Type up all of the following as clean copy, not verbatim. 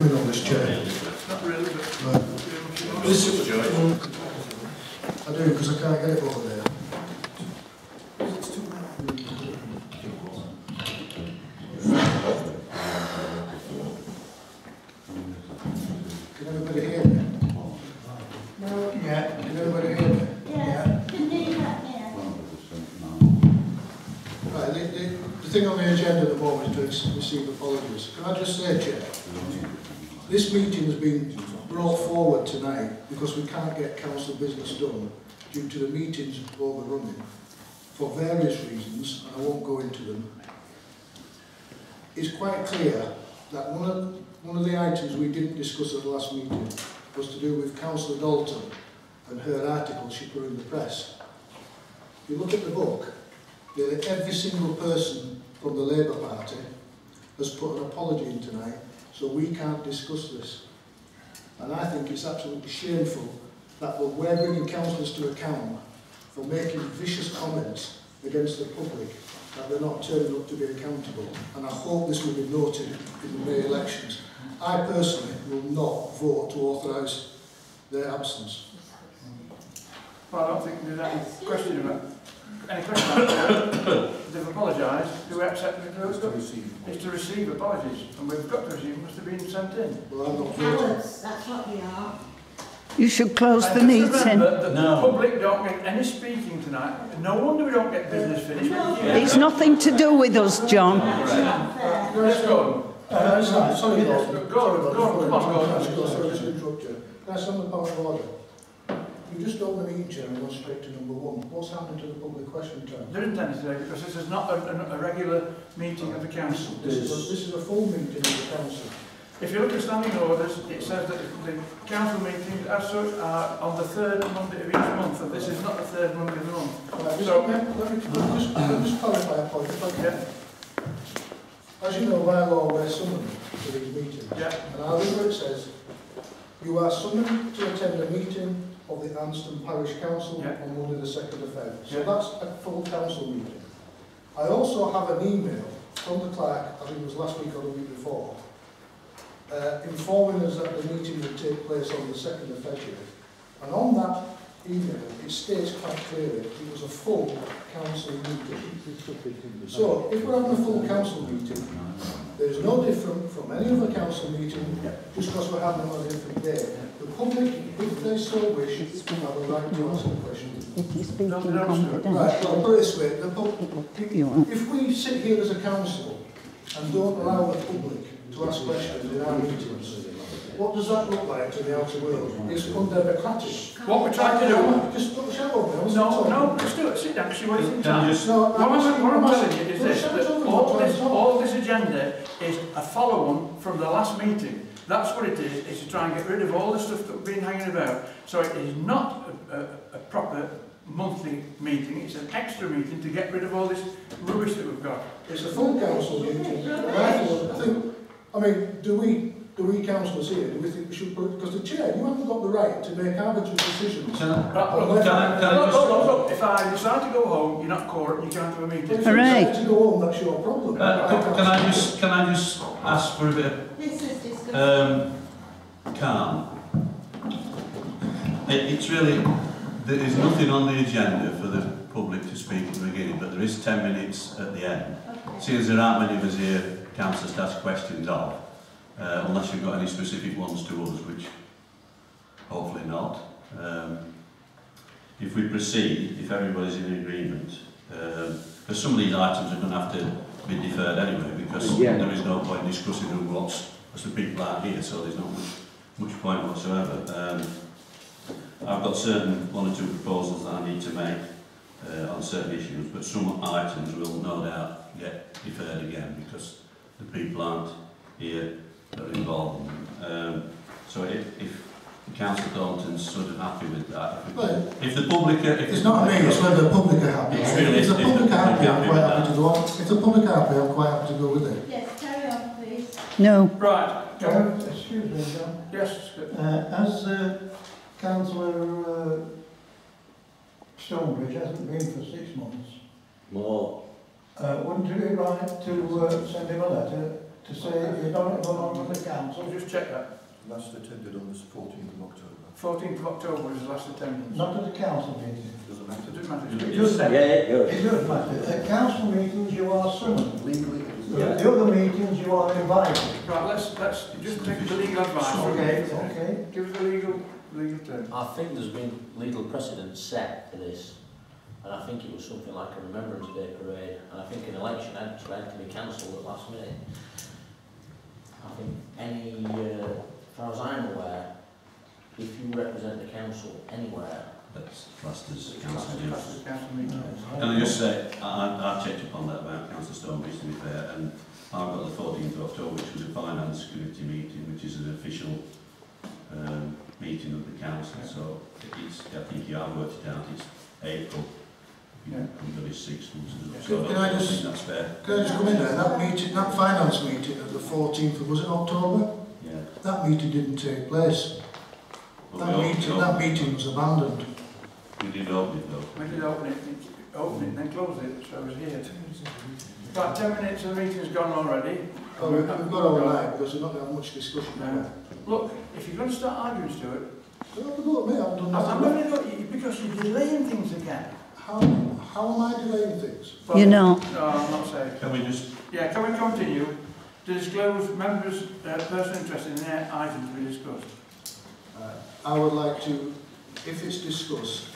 been on this chair. Not really, but... This is... I do, because I can't get it over there. Can everybody hear me? No. Yeah. Can everybody hear me? Yeah. Can you hear that now? Right, the thing on the agenda at the moment is to receive apologies. Can I just say, Chair, this meeting has been brought forward tonight because we can't get council business done due to the meetings overrunning for various reasons, and I won't go into them. It's quite clear that one of the items we didn't discuss at the last meeting was to do with Councillor Dalton and her article she put in the press. If you look at the book, nearly every single person from the Labour Party has put an apology in tonight, so we can't discuss this. And I think it's absolutely shameful that we're bringing councillors to account for making vicious comments against the public, that they're not turning up to be accountable. And I hope this will be noted in the May elections. I personally will not vote to authorise their absence. Well, I don't think there's any question about it. They've apologised. Do we accept the closed up? It's to receive apologies, and we've got to receive them. Must have been sent in. Well, I'm not voting. Cowards, that's what we are. You should close the And meeting. remember that the public don't get any speaking tonight. No wonder we don't get business finished. It's nothing to do with us, John. Let's go. Sorry, Go on, come on, go. Sorry, just interrupt you. That's on the point of order. You just open the meeting, Chair, and go straight to number one. What's happening to the public question time? There isn't any today because this is not a regular meeting of the council. This is a full meeting of the council. If you look at standing orders, it says that the council meetings as such are on the third Monday of each month, and this is not the third Monday of the month. Right, So, let me just clarify a point. If I can. yeah, As you know, by law, we're summoned to these meetings. yeah. And our legal it says, you are summoned to attend a meeting of the Anston Parish Council Yeah. on Monday the 2nd of February. So Yeah. that's a full council meeting. I also have an email from the clerk, I think it was last week or the week before, informing us that the meeting would take place on the 2nd of February. And on that email, it states quite clearly it was a full council meeting. So, if we're having a full council meeting, there's no different from any other council meeting just because we're having it on a different day. The public, if they so wish, have a right to ask a question. It is speaking Right, confidential. well, put it this way, You won't. if we sit here as a council and don't allow the public to ask questions in our meetings, what does that look like to the outer world? It's undemocratic. What we're trying to do... Just don't shout over me. No, just do it. Sit down, because you're wasting time. No, What I'm telling you is this, that all this agenda is a follow-on from the last meeting. That's what it is to try and get rid of all the stuff that we've been hanging about. So it is not a proper monthly meeting, it's an extra meeting to get rid of all this rubbish that we've got. It's a full council meeting. I mean, do we councillors here, do we think we should put, because the chair, you haven't got the right to make arbitrary decisions. Look, if I decide to go home, you're not quorum, you can't have a meeting. If you decide to go home, that's your problem. Can I just ask for a bit of calm? It's really, there is nothing on the agenda for the public to speak at the beginning, but there is 10 minutes at the end. Seeing as there aren't many of us here, councillors to ask questions of, unless you've got any specific ones to us, which hopefully not. If we proceed, if everybody's in agreement, because some of these items are going to have to be deferred anyway, because there is no point in discussing them because the people aren't here, so there's not much point whatsoever. I've got one or two proposals that I need to make on certain issues, but some items will no doubt get deferred again because the people aren't here that are involved in them. So if Councillor Dalton's sort of happy with that, if the public are... It's not me, it's whether the public are happy. If the public are happy, I'm quite happy to go on. If the public are happy, I'm quite happy to go with it. Yes, carry on, please. No. Right, go on. Excuse me, John. Yes. As Councillor Stonebridge hasn't been for 6 months, More. wouldn't it be right to send him a letter to say you don't go on with the council. We'll just check that. Last attended on the 14th of October. 14th of October was the last attendance. Not at the council meeting. Doesn't matter. It doesn't matter. It You just does, said it does matter. At council meetings you are summoned. Legally, At the other meetings you are invited. Right, let's just take the legal advice. Okay. Give us the legal term. I think there's been legal precedent set for this, and I think it was something like a Remembrance Day parade, and I think an election actually had to be cancelled at last minute. I think as far as I'm aware, if you represent the council anywhere, That's classed as council use. Council meeting. Can I just say, I checked up on that about Council Stonebridge, to be fair, and I've got the 14th of October, which was a finance committee meeting, which is an official meeting of the council, so it's, I think you have worked it out, it's April. Yeah. Under his 6 months. Yeah. So Can I I don't just- think that's fair. Can I just come in there? That meeting, that finance meeting at the 14th of, was it October? Yeah. That meeting didn't take place. But That meeting was abandoned. we did open it though. We did open it, then close it, so I was here. About 10 minutes of the meeting's gone already. Well, we've got all night because we're not going to have much discussion. No. Look, if you're going to start arguing, Stuart, Well, look, mate, I've done I'm nothing. going to look at you because you're delaying things again. How am I delaying things? Well, You know. No, I'm not saying. Can we just, Yeah, can we continue to disclose members' personal interest in the item to be discussed? I would like to, if it's discussed,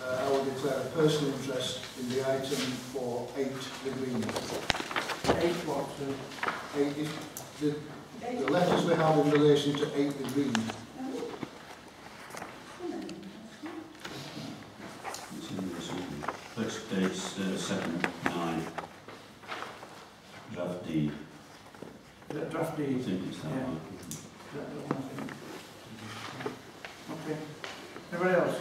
I will declare a personal interest in the item for 8 agreement. 8 what? 8, if the letters we have in relation to 8 agreement. it's in this one. Let's dates 7/9. Draft D. Is that draft I D? think it's that Yeah. one. Is that the one, I think? Okay. Anybody else?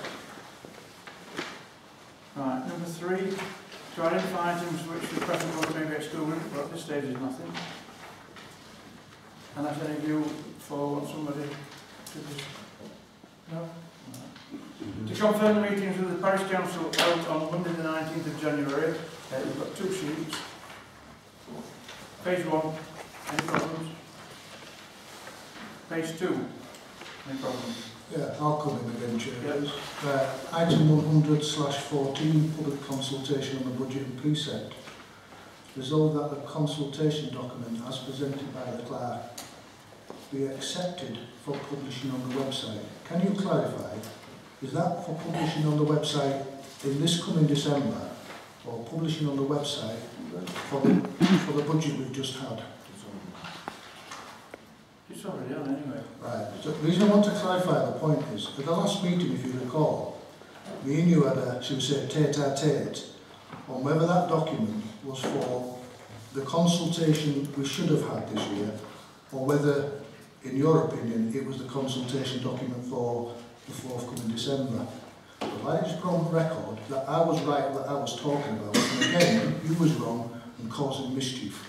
Right, number 3, to identify items which the present board may be excluded, but at this stage is nothing. And that's any view for somebody to this? No? Right. To confirm the meetings with the Parish Council held on Monday the 19th of January, we've got 2 sheets. Page 1, any problems? Page 2, any problems? Yeah, I'll come in again, Chair. Item 100/14, public consultation on the budget and precept. Resolve that the consultation document as presented by the clerk be accepted for publishing on the website. Can you clarify, is that for publishing on the website in this coming December or publishing on the website for the budget we've just had? It's already on anyway. Right, so the reason I want to clarify the point is, at the last meeting, if you recall, me and you had a, shall we say, tete-a-tete on whether that document was for the consultation we should have had this year, or whether, in your opinion, it was the consultation document for the forthcoming December. But I just put on record that I was right what I was talking about, and again, you was wrong and causing mischief.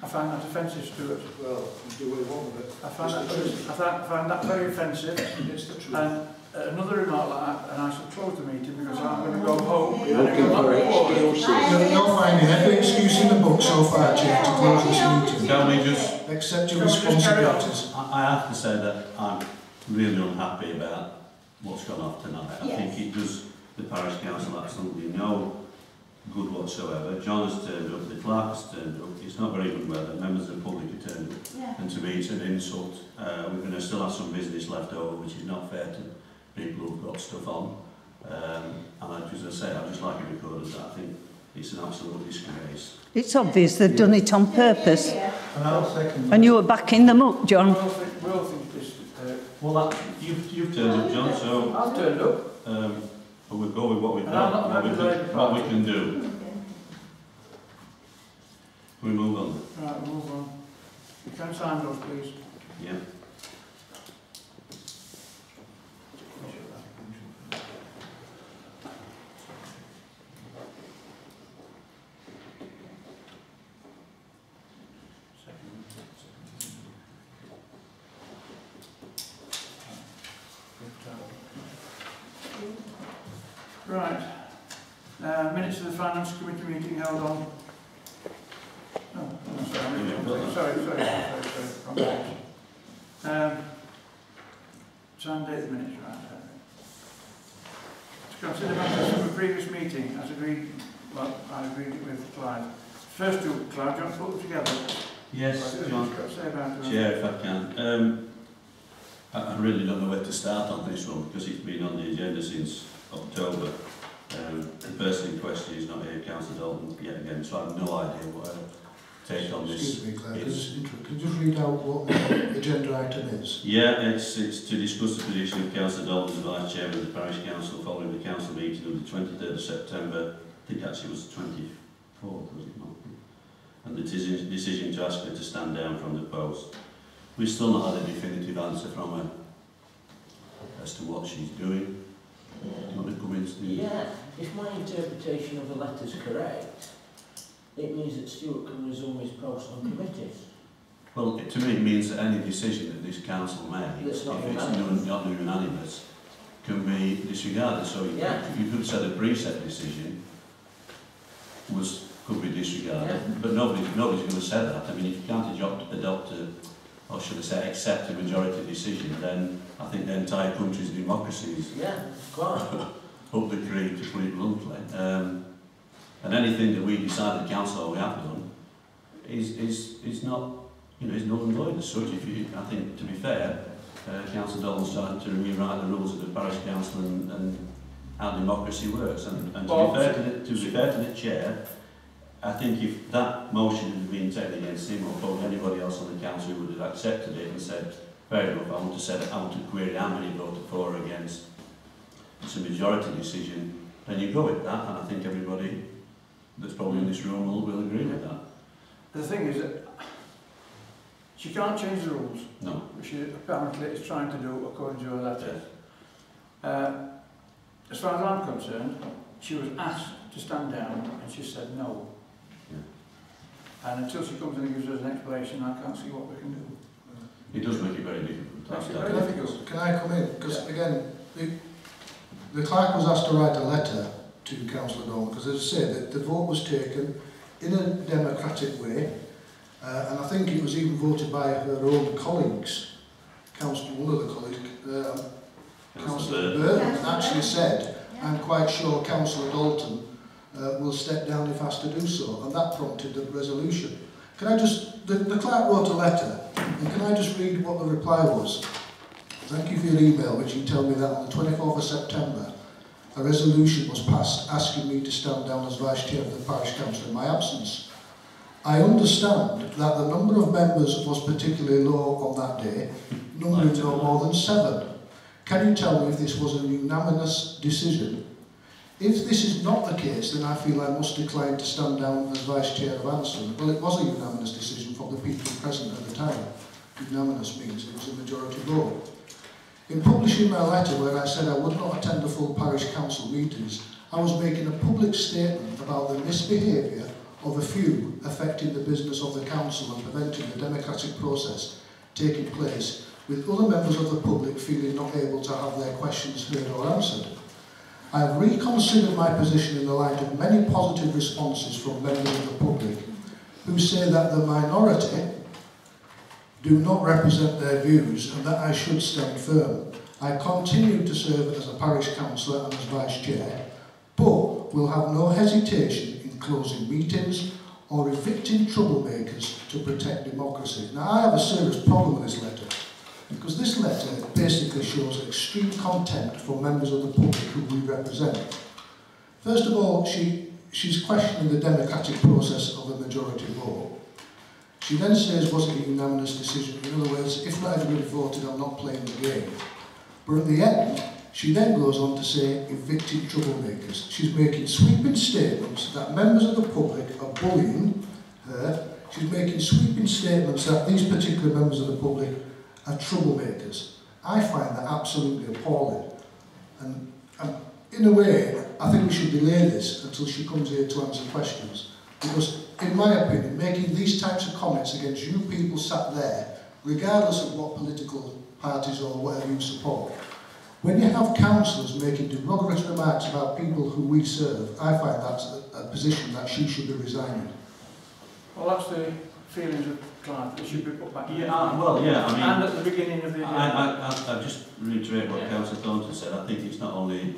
I find that offensive, Stuart. Well, you do what you want with it. I find that very offensive. It's the truth. And another remark like that, and I shall close the meeting because I'm going to go home. you're looking for excuses. You're finding every excuse in the book so far, Chair, to close this meeting. Can we just, Accept your Can we just carry on? responsibilities. I have to say that I'm really unhappy about what's gone off tonight. I think it does the parish council absolutely no good whatsoever. John has turned up, the clerk has turned up, it's not very good weather, members of the public have turned up, Yeah. and to me it's an insult. We're going to still have some business left over, which is not fair to people who've got stuff on. And as I say, I'd just like it recorded that I think it's an absolute disgrace. It's obvious they've done it on purpose. And I'll second that. And you were backing them up, John. We'll think this. Well, you've turned up, John, so I've turned up. but we'll go with what we've And I'm got, not what we can do. Can we move on? Right, we'll move on. You can sign those, please. Yeah. Right. Minutes of the Finance Committee meeting held on... Sorry. Wrong page. Time date minutes, right. To consider matters from a previous meeting, as agreed, well, I agreed with Clyde. First two, Clyde, do you want to put them together? Yes, John. Chair, if I can. I really don't know where to start on this one because it's been on the agenda since October. The person in question is not here, Councillor Dalton, yet again, so I have no idea what I take on this. Excuse me, Claire, can you just read out what the agenda item is? Yeah, it's to discuss the position of Councillor Dalton as Vice Chairman of the Parish Council following the Council meeting of the 23rd of September. I think actually it was the 24th, was it not? And the decision to ask her to stand down from the post. We've still not had a definitive answer from her as to what she's doing. Do you want to come in, Steve? Yeah, if my interpretation of the letter is correct, it means that Stuart can resume his post on committees. Well, to me it means that any decision that this council makes, if it's not unanimous, can be disregarded. So you could have said a preset decision could be disregarded, but nobody's going to say that. I mean, if you can't adopt a, or should I say accept a majority decision, then I think the entire country's democracy is up the creek, to put it bluntly. And anything that we decide at council or we have done is not, is null and void as such. I think, to be fair, Councillor Dalton's trying to rewrite the rules of the parish council and how democracy works. And to be fair to the chair, I think if that motion had been taken against him or probably anybody else on the council who would have accepted it and said, fair enough, I want to query how many voted for or against, it's a majority decision, then you go with that, and I think everybody that's probably in this room will agree with that. The thing is that she can't change the rules, no, which she apparently is trying to do according to her letter. As far as I'm concerned, she was asked to stand down and she said no. And until she comes in and gives us an explanation, I can't see what we can do. It does make it very difficult. Makes it very difficult. Can I come in? Because again, the clerk was asked to write a letter to Councillor Dalton, because as I say, the vote was taken in a democratic way, and I think it was even voted by her own colleagues. One of the colleagues, Councillor Burton, actually said, I'm quite sure Councillor Dalton will step down if asked to do so, and that prompted the resolution. Can I just, the clerk wrote a letter, and can I just read what the reply was? Thank you for your email, which you tell me that on the 24th of September, a resolution was passed asking me to stand down as Vice Chair of the Parish Council in my absence. I understand that the number of members was particularly low on that day, numbering no more than 7. Can you tell me if this was a unanimous decision? If this is not the case, then I feel I must decline to stand down as Vice Chair of Anston. Well, it was a unanimous decision from the people present at the time. Unanimous means it was a majority vote. In publishing my letter where I said I would not attend the full parish council meetings, I was making a public statement about the misbehaviour of a few affecting the business of the council and preventing the democratic process taking place, with other members of the public feeling not able to have their questions heard or answered. I have reconsidered my position in the light of many positive responses from members of the public who say that the minority do not represent their views and that I should stand firm. I continue to serve as a parish councillor and as Vice Chair, but will have no hesitation in closing meetings or evicting troublemakers to protect democracy. Now, I have a serious problem with this letter, because this letter basically shows extreme contempt for members of the public who we represent. First of all, she's questioning the democratic process of the majority vote. She then says, was it a unanimous decision? In other words, if not everybody voted, I'm not playing the game. But at the end, she then goes on to say, evicting troublemakers. She's making sweeping statements that members of the public are bullying her. She's making sweeping statements that these particular members of the public are troublemakers. I find that absolutely appalling. And in a way, I think we should delay this until she comes here to answer questions. Because, in my opinion, making these types of comments against you people sat there, regardless of what political parties or whatever you support, When you have councillors making derogatory remarks about people who we serve, I find that's a position that she should be resigning. Well, that's the feelings of Clive. It should be put back. Yeah, well, yeah, I mean... And at the beginning of the agenda. I just reiterate what Councillor Thornton said. I think it's not only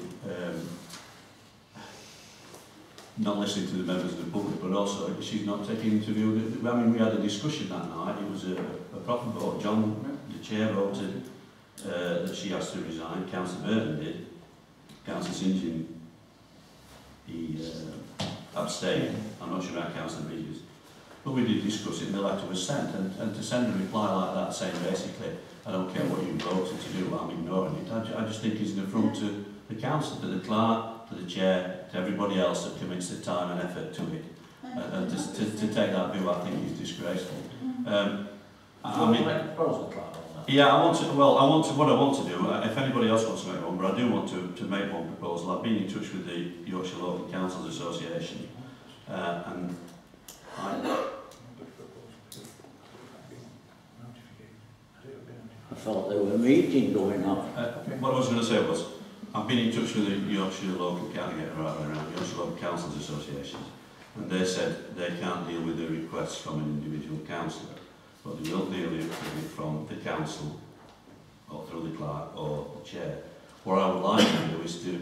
not listening to the members of the public, but also she's not taking into view... I mean, we had a discussion that night. It was a proper vote. John, the chair, voted that she has to resign. Councillor Burton did. Councillor St John, he abstained. I'm not sure about Councillor Bridges. But we did discuss it and the letter was sent. And to send a reply like that saying basically, I don't care what you voted to do, I'm ignoring it. I just think it's an affront to the council, to the clerk, to the chair, to everybody else that commits the time and effort to it. And to take that view, I think is disgraceful. I mean, make a proposal, Clive, on that? yeah, what I want to do, if anybody else wants to make one, but I do want to make one proposal. I've been in touch with the Yorkshire Local Councils Association, and I thought there was a meeting going on. what I was going to say was, I've been in touch with the Yorkshire Local Councils Association, and they said they can't deal with the requests from an individual councillor, but they will deal with it from the council, or through the clerk, or the chair. What I would like to do is to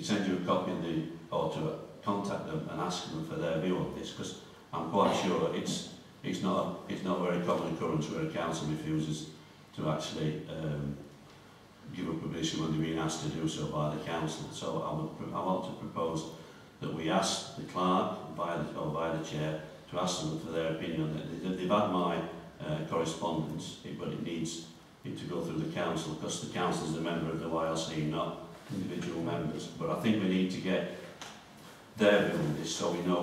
send you a copy of the, or to contact them and ask them for their view on this, because I'm quite sure it's not a very common occurrence where a council refuses to actually give up a position when they're being asked to do so by the council. So I want to propose that we ask the clerk by the chair to ask them for their opinion. They've had my correspondence, but it needs it to go through the council, because the council is a member of the YLC, not individual members. But I think we need to get their view on this so we know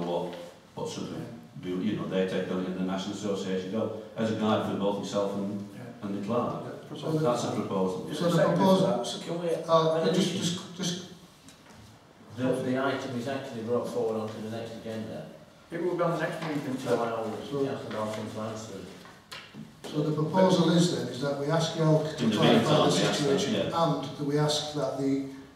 what sort of view, you know, they take on in the National Association go as a guide for both yourself and the clerk. So that's a proposal. So the proposal, Can we, just the item is actually brought forward onto the next agenda, It will be on the next meeting. so allow Councillor Dalton to answer it. So the proposal is that we ask YELC to clarify the situation, and that we ask that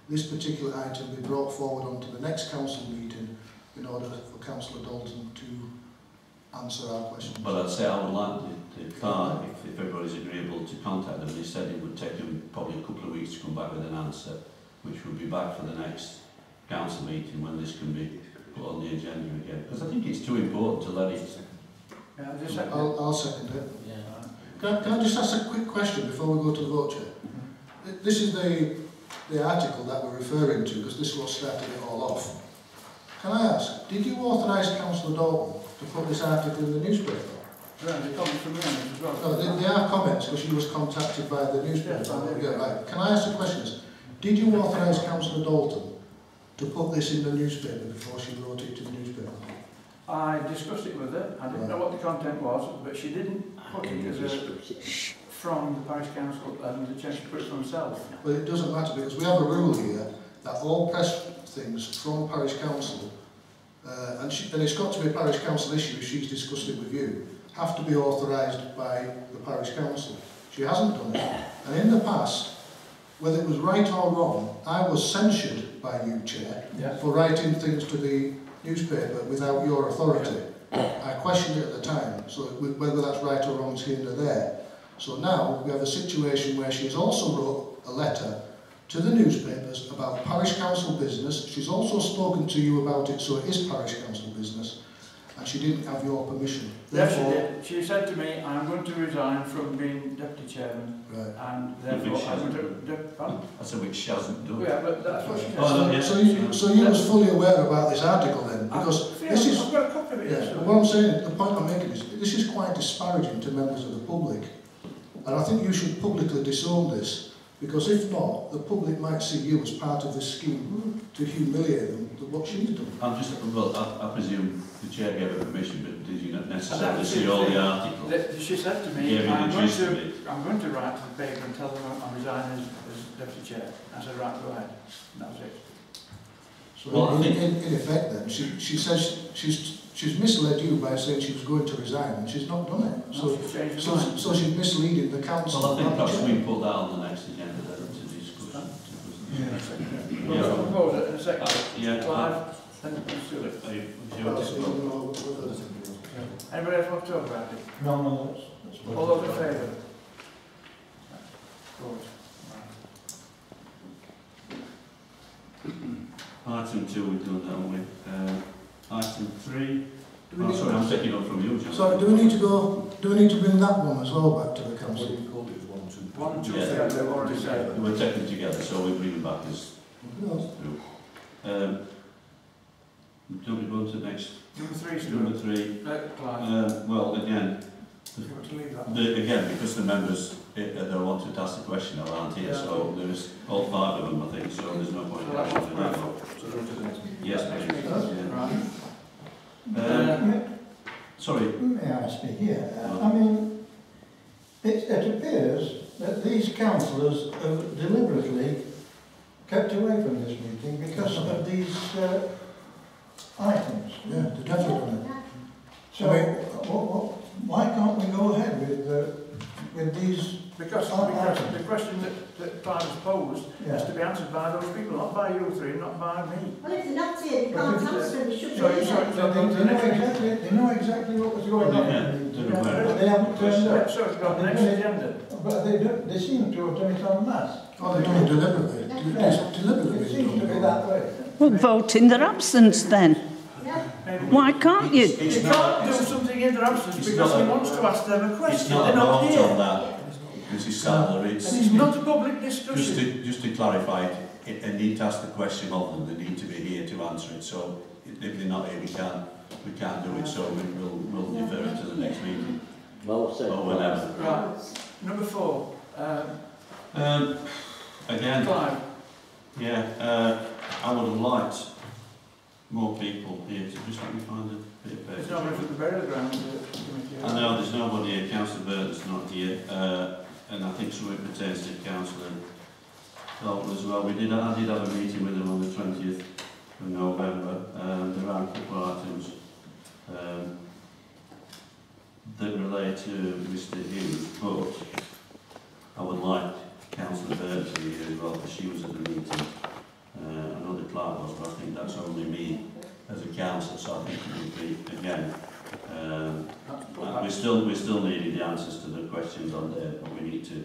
this particular item be brought forward onto the next council meeting in order for Councillor Dalton to answer our questions. But I'd say I would like the clerk, if everybody's agreeable, to contact them. They said it would take them probably a couple of weeks to come back with an answer, which will be back for the next council meeting when this can be put on the agenda again. Because I think it's too important to let it... Yeah, I'll second it. Yeah. Can I just ask a quick question before we go to the vote, Chair? This is the article that we're referring to, because this is what started it all off. Can I ask, did you authorise Councillor Dalton to put this article in the newspaper? Yeah, they come from me on it as well. No, they are comments, because she was contacted by the newspaper. Yeah, right. Can I ask the question? Did you authorise Councillor Dalton to put this in the newspaper before she wrote it to the newspaper? I discussed it with her. I didn't know what the content was, but she didn't put it as from the parish council, and the chair should put it for himself. Well, it doesn't matter, because we have a rule here that all press things from parish council, and it's got to be a parish council issue if she's discussed it with you, have to be authorised by the parish council. She hasn't done it. And in the past, whether it was right or wrong, I was censured by you, Chair, for writing things to the newspaper without your authority. I questioned it at the time, so whether that's right or wrong is here and there. So now we have a situation where she's also wrote a letter to the newspapers about parish council business. She's also spoken to you about it, so it is parish council business, and she didn't have your permission. Yes, she did. She said to me, I'm going to resign from being deputy chairman, and therefore I'm going to... That's a which she hasn't done. Yeah, but that's what she said. Oh, no, yeah. So you was fully aware about this article then, because this is... I've got a copy of it, yes. What I'm saying, the point I'm making is, this is quite disparaging to members of the public, and I think you should publicly disown this, because if not, the public might see you as part of this scheme to humiliate them for what she's done. I'm just, well, I presume the chair gave her permission, but did you not necessarily see all the articles? She said to me, I'm going to write to the paper and tell them I'm resigning as deputy chair. I said, right, go ahead. And that was it. So well, in effect then, she says she's misled you by saying she was going to resign, and she's not done it. So she's misleading the council. Well, I think perhaps we put that on the next agenda then to discuss. We've got a proposer and a second. Yeah. Clive and Stuart. Anybody else want to talk about it? No, that's All those in favour? Item 2 we've done, haven't we? Item 3. Do we Oh, need sorry, I'm taking up from you, John. Sorry, do we need to bring that one as well back to the council? What you called it was 1, 2, 1, 2, Yeah. 3, they've already said. We're taking together, so we bring them back as No. don't we go to the next? Number 3, Stuart. Number 3. Clive. Well, again, You want to leave that? again, because the members that wanted to ask the question aren't here, Yeah. so there's all 5 of them, I think, so there's no point So in that actually one's doing that. So go to the next meeting. Yes, Next please. meeting. Yeah. Right. Sorry. May I speak here? I mean, it appears that these councillors have deliberately kept away from this meeting because of these items. Yeah, they're definitely done it. So, why can't we go ahead with these? Because the question that Clive has posed has to be answered by those people, not by you three, not by me. Well, if they're not here, they can't answer, they should be Sorry, here. They know exactly what was going on. Yeah, But they haven't turned up. So it's got next agenda. But they seem to have done it en masse. Oh, they're doing it deliberately. It's deliberately It seems to be that way. Well, vote in their absence then. Why can't you? You can't do something in their absence It's because not he a- wants to ask them a It's question. not They're a not vote here. on that, Mrs. Sadler. It's not a public discussion. Just to clarify, they need to ask the question of them. They need to be here to answer it. So if they're not here, we can't do it. So we'll defer it to the next meeting Well said. or whenever. Right. Number 4. Again, Clive. yeah, I would have liked more people here to just let me find a bit of There's paper. nobody for the burial ground committee. I know there's nobody here. Councillor Burton's not here, and I think something pertains to Councillor Dalton as well. I did have a meeting with them on the 20th of November. There are a couple of items that relate to Mr. Hughes, but I would like Councillor Burton to be here as well, because she was at the meeting. I know the clerk was, but I think that's only me as a councillor, so I think it would be, again, we still needing the answers to the questions on there, but we need to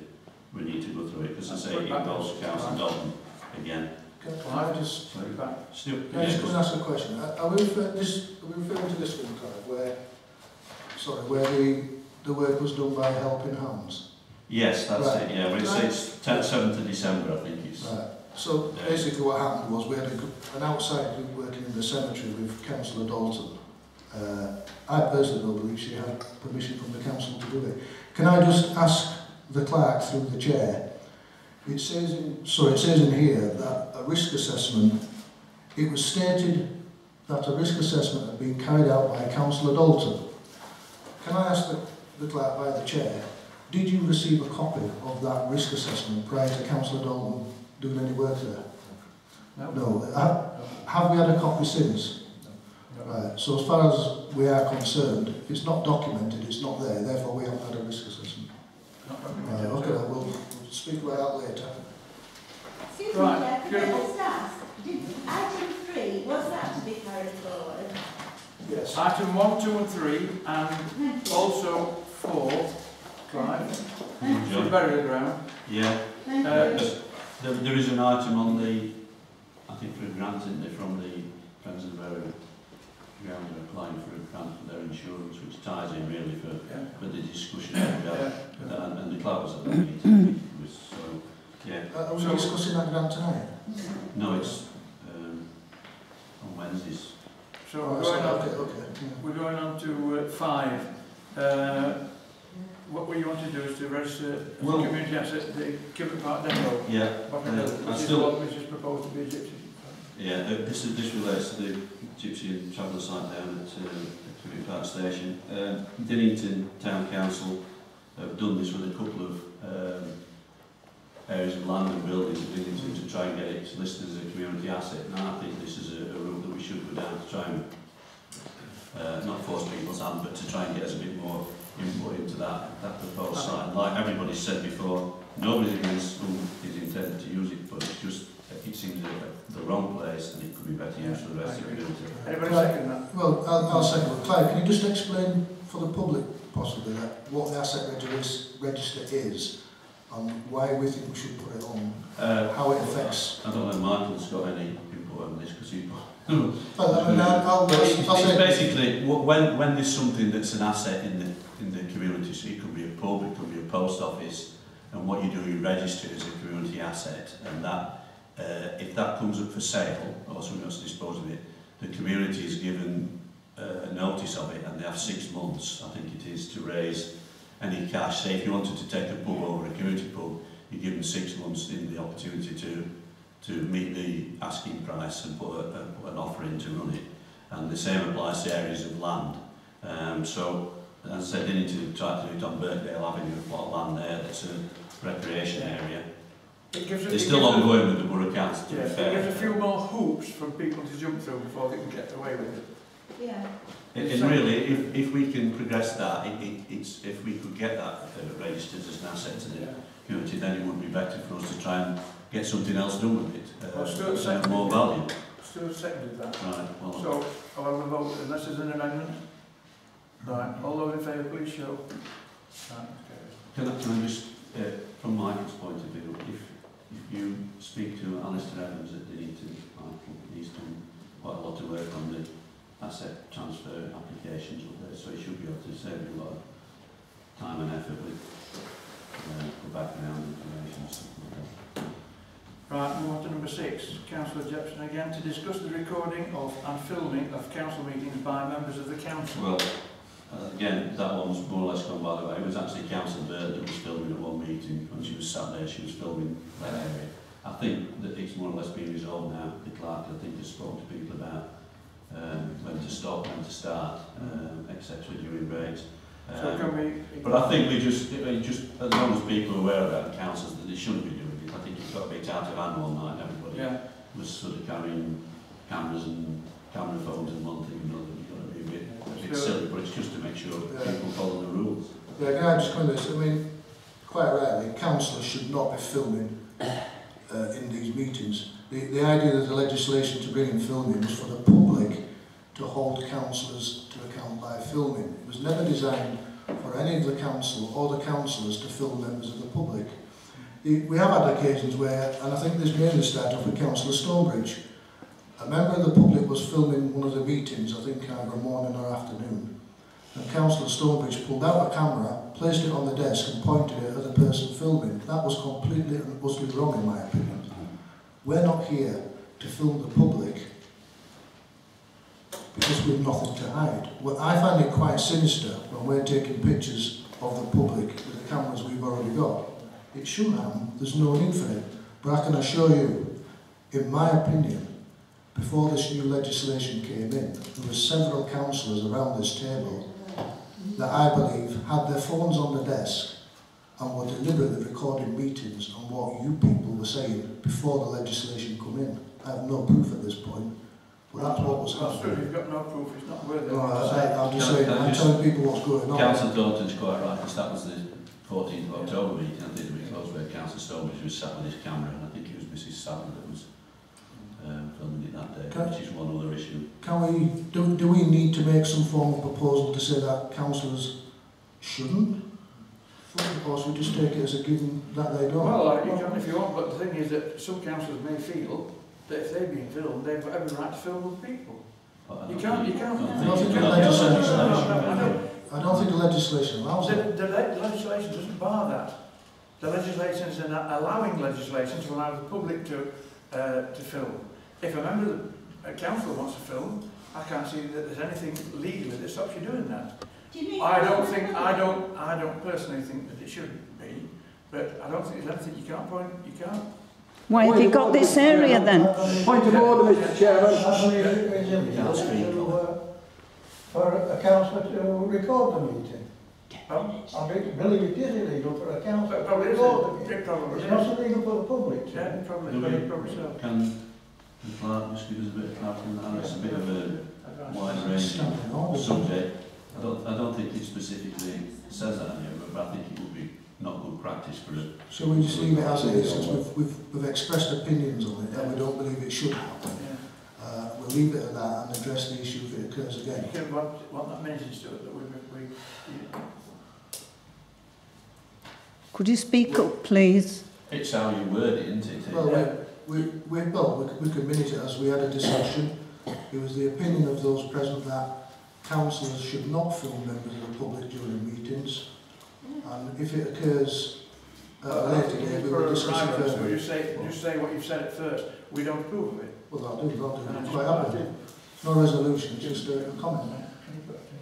go through it, because I say it involves Councillor Dalton again. Can I just... Sorry, back. Still, Can I just go and ask a question? Are we referring to this one, Clive, where the work was done by Helping Hands? yes, that's Right. it, yeah, well, it's 7th of December, I think it's. Right. So basically what happened was we had an outside group working in the cemetery with Councillor Dalton. I personally don't believe she had permission from the council to do it. Can I just ask the clerk through the chair? It says in here that a risk assessment, it was stated that a risk assessment had been carried out by Councillor Dalton. Can I ask the clerk by the chair, did you receive a copy of that risk assessment prior to Councillor Dalton doing any work there? No. Have we had a copy since? Right. So as far as we are concerned, if it's not documented, it's not there, therefore we haven't had a risk assessment. Right, okay, we'll speak about that later. Excuse Right. me, can I just ask, did item 3, was that to be carried forward? Yes. Item 1, 2 and 3 and also 4, Clive, the burial ground. Yeah, Thank you. there is an item on the, I think for a grant, isn't there, from the Friends of the Burial Ground, are applying for a grant for their insurance, which ties in really for the discussion that we had, and the clerk was at that meeting. So, yeah. Are we discussing that grant tonight? No, it's on Wednesdays. So Oh, we're going on to 5. What we want to do is to register as a community asset the Kibbert Park Depot. Yeah. Which is what which is proposed to be a gypsy. Yeah, this relates to the Gypsy and Traveller site down at Kibbert Park Station. Dinnington Town Council have done this with a couple of areas of land and buildings in Dinnington to try and get it listed as a community asset. And I think this is a route that we should go down to try and not force people's hand, but to try and get us a bit more input into that proposed site. And like everybody said before, nobody's against who is intended to use it, but it's just it seems the wrong place and it could be better used for the rest of the community. Anybody second that? Well, I'll second it. Clive, can you just explain for the public, possibly, what the asset register is and why we think we should put it on, how it affects... I don't know if Michael's got any input on this, because he... It's basically, when there's something that's an asset in the community, so it could be a pub, it could be a post office, and what you do, you register as a community asset, and that, if that comes up for sale, or someone else to dispose of it, the community is given a notice of it, and they have 6 months, I think it is, to raise any cash. Say if you wanted to take a pub over a community pub, you're given 6 months in the opportunity to meet the asking price and put an offer in to run it. And the same applies to areas of land. So, as I said, they need to try to do it on Birkdale Avenue, a plot of land there that's a recreation area. They're still ongoing with the Borough Council, to be fair. It gives a few more hoops for people to jump through before they can get away with it. Yeah. And really, if we can progress that, if we could get that registered as an asset to the community, then it would be better for us to try and get something else done with it, more value. Stuart seconded that. Right, well, so, I'll have a vote unless there's an amendment. Right, all those in favour, please show. Right, okay. Can I just, from Michael's point of view, if you speak to Alistair Evans at the Michael, he's done quite a lot of work on the asset transfer applications up there, so he should be able to save you a lot of time and effort with the background information and stuff like that. Right, move on to number 6. Councillor Jepson again, to discuss the recording of and filming of council meetings by members of the council. Well, again, that one's more or less gone by the way. It was actually Councillor Bird that was filming at one meeting. When she was sat there, she was filming that area. I think that it's more or less been resolved now. The clerk, I think, has spoken to people about when to stop, when to start, etc. during breaks. So can we... But I think we just, as long as people are aware about the councils that they shouldn't be doing it, I think it's got to be out of hand all night. Everybody was sort of carrying cameras and camera phones and one thing and another. You've got to be a bit silly, but it's just to make sure people follow the rules. Yeah, can I just comment this? I mean, quite rightly, councillors should not be filming in these meetings. The idea of the legislation to bring in filming was for the public to hold councillors to account by filming. It was never designed for any of the council or the councillors to film members of the public. We have had occasions where, and I think this mainly started off with Councillor Stonebridge, a member of the public was filming one of the meetings, I think either morning or afternoon, and Councillor Stonebridge pulled out a camera, placed it on the desk and pointed it at the person filming. That was completely and utterly wrong in my opinion. We're not here to film the public because we've nothing to hide. Well, I find it quite sinister when we're taking pictures of the public with the cameras we've already got. It shouldn't happen, there's no need for it. But I can assure you, in my opinion, before this new legislation came in, there were several councillors around this table that I believe had their phones on the desk and were deliberately recording meetings on what you people were saying before the legislation come in. I have no proof at this point, but that's what was happening. You've got no proof, it's not worth it. No, I'm just saying, I'm telling people what's going on. Councillor Dalton's quite right, because that was the 14th of October meeting. I think we closed where Councillor Stonebridge was sat with his camera, and I think it was Mrs. Salmon that was filming it that day, which is one other issue. Can we, do we need to make some form of proposal to say that councillors shouldn't? Or should we just take it as a given that they don't? Well, you can if you want, but the thing is that some councillors may feel that if they're being filmed, they've got every right to film other people. You can't. I don't think the legislation allows it. The legislation doesn't bar that. The legislation is an allowing legislation to allow the public to film. If a member of the council wants to film, I can't see that there's anything legally that stops you doing that. I don't personally think that it shouldn't be, but I don't think there's anything you can't. Why have you got this area then? Point of order, Mr. Chairman. I believe it is illegal for a councillor to record the meeting. I believe it is illegal for a councillor to record the meeting. It's not illegal for the public. Yeah, probably so. Can the clerk just give us a bit of clarity on that? It's a bit of a wide-ranging subject. I don't think it specifically says that here, but I think it would be not good good practice for it. So we just leave it as it is, because we've expressed opinions on it, and we don't believe it should happen. We'll leave it at that and address the issue if it occurs again. You can want that minutes to it that we Could you speak up, please? It's how you word it, isn't it? Well, we could minute it as we had a discussion. It was the opinion of those present that councillors should not film members of the public during meetings, and if it occurs later date, we will discuss it further. So you say what you've said at first. We don't approve of it. Well, I'll do. Quite happy. No resolution, just a comment.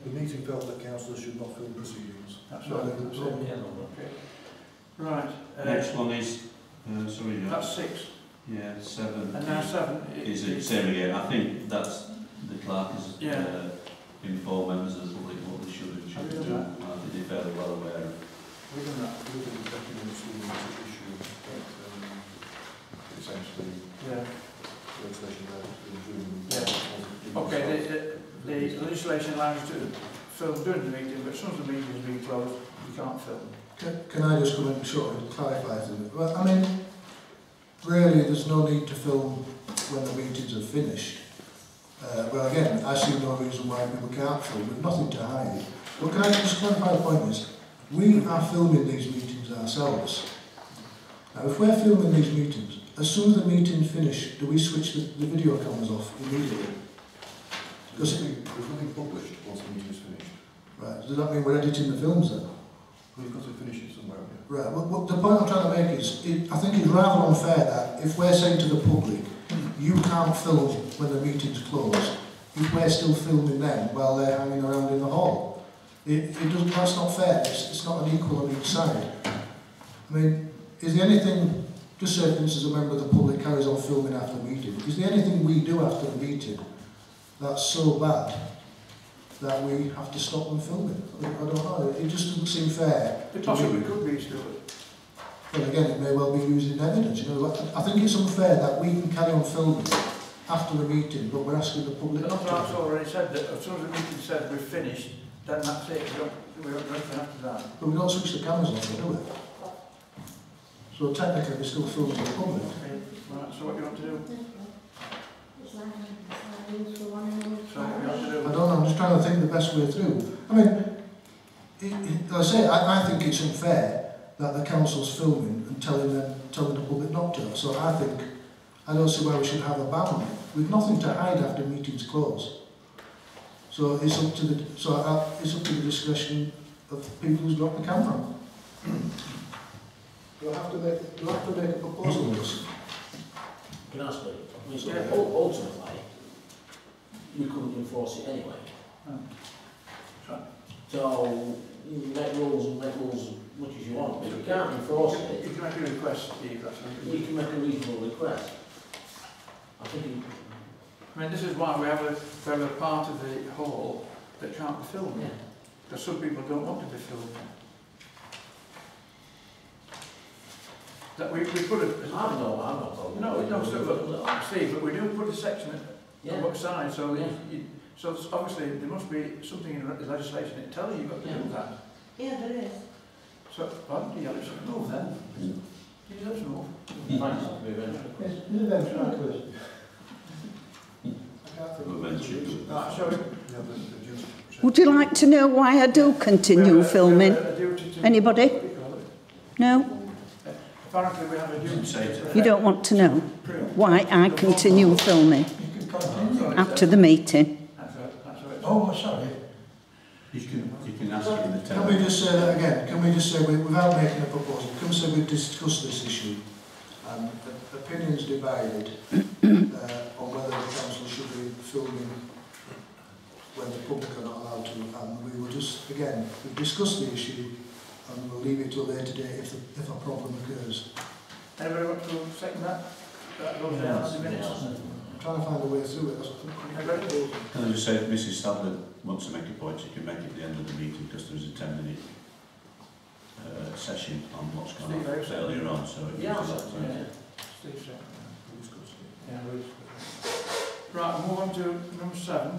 The meeting felt that councillors should not film proceedings. That's No, right. no, no. Okay. Right. Next one is, sorry, That's 6. yeah, 7. And now 7 Is it same again? I think that's the clerk is inform members of the public what they should and shouldn't do. I think they're fairly well aware of. We've done that. We've done the documents we need to issue. Essentially, legislation that in June. Okay, the legislation allows you to film during the meeting, but as soon as the meeting is being closed, you can't film. Can I just come in short and clarify things? Well, I mean, really, there's no need to film when the meetings are finished. Well, again, I see no reason why people can't film. We've nothing to hide. But can I just clarify the point is, we are filming these meetings ourselves. Now, if we're filming these meetings, as soon as the meeting's finished, do we switch the video cameras off immediately? Because There's nothing published once the meeting is finished. right, does that mean we're editing the films then? We've got to finish it somewhere. Right, well, the point I'm trying to make is, I think it's rather unfair that if we're saying to the public, you can't film when the meeting's closed, if we're still filming them while they're hanging around in the hall. That's not fair, it's not an equal on each side. I mean, is there anything, just say for instance a member of the public carries on filming after the meeting, is there anything we do after the meeting that's so bad that we have to stop them filming? I don't know, it just doesn't seem fair. It possibly could be still. Well, again, it may well be using evidence. You know, I think it's unfair that we can carry on filming after the meeting, but we're asking the public But not to. I've already said that as soon as the meeting says we've finished, then that's it. We don't do anything after that. But we don't switch the cameras on, do we? So technically, we're still filming the public. Okay. Right, so what do you want to do? It's like rules for one and rules So for what do you want to do? I don't know, I'm just trying to think the best way through. I mean, like I say, I think it's unfair that the council's filming and telling the public not to. So I don't see why we should have a ban on it. We've nothing to hide after meetings close. So it's up to the discretion of the people who's got the camera. Do I have to make a proposal on this? Can I speak? I mean, so Yeah. ultimately, we couldn't enforce it anyway. Right. So, you can make rules as much as you want, but if you can't enforce it, You can make a request, Steve, that's what you can make a reasonable request. I think I mean, this is why we have a part of the hall that can't be filmed. yeah. Because some people don't want to be filmed. That we put a... I'm not problem. No, Steve, but we do put a section on what side, so so obviously there must be something in the legislation that tells you you've got to do that. Yeah, there is. So, pardon, do you let us move then? Do you let us move? Thanks, very much. Right, so Would you like to know why I do continue filming? Anybody? No? Apparently we have a duty. You don't want to know why I continue filming after the meeting? That's right. Oh, sorry. You can ask it in the Can we just say that again? Can we just say, without making a proposal, can we say we've discussed this issue and opinions divided on whether the council should be filming when the public are not allowed to, and we will just, again, we've discussed the issue and we'll leave it to a later date if a problem occurs. Anybody want to second that? That goes down as a minute. I'm trying to find a way through it. Anybody? Can I just say, if Mrs. Stadler wants to make a point, she can make it at the end of the meeting because there is a 10-minute session on what's gone on earlier on. So if Yeah, you'd like to- Steve second. Yeah, we'll discuss it. Right, we'll move on to number 7.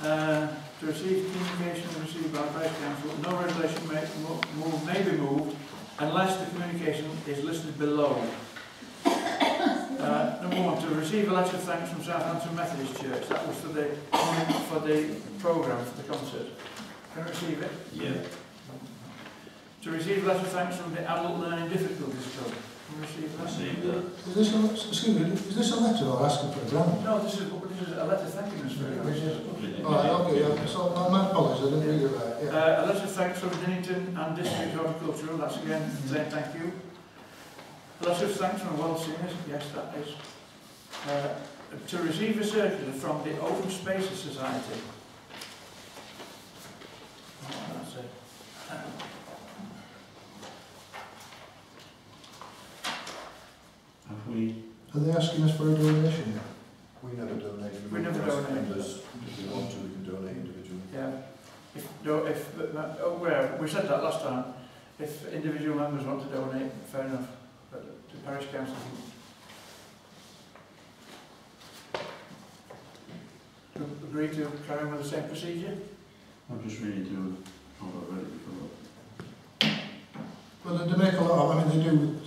To receive communication received by Vice Council, no resolution may be moved unless the communication is listed below. Number 1, to receive a letter of thanks from Southampton Methodist Church. That was for the programme, for the concert. Can I receive it? Yeah. To receive a letter of thanks from the Adult Learning Difficulties Club. Can I receive that? Receive that. Is this a letter or asking for a grant? No, this is a letter thanking us very much. Okay, yeah. So, my apologies, I didn't read it right. Yeah. A letter of thanks from Dinnington and District Horticultural, that's again saying thank you. A letter of thanks from World Singers, yes that is. To receive a circular from the Open Spaces Society. Oh, that's it. Are they asking us for a donation? We never donate. We never donate. Members, if we want to, we can donate individually. Yeah. We said that last time. If individual members want to donate, fair enough. But to parish council. To agree to carry on with the same procedure? I'm just reading through all I've read before. Well, they make a lot of, I mean,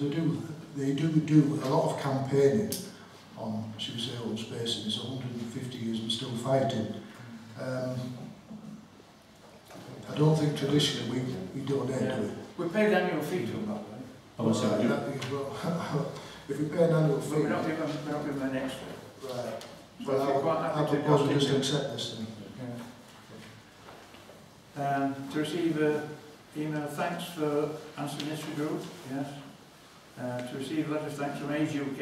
they do a lot of campaigning on, should we say, open spaces. It's 150 years and still fighting. I don't think traditionally we donate to it. We pay the annual fee to them, by the way. Oh, so Right, that is, well, if we pay an annual But fee, we're not giving them an extra. right. So Well, if you're quite I happy to propose we go just into- accept this then. To receive email thanks for Anston History Group, yes. To receive a letter of thanks from Age UK.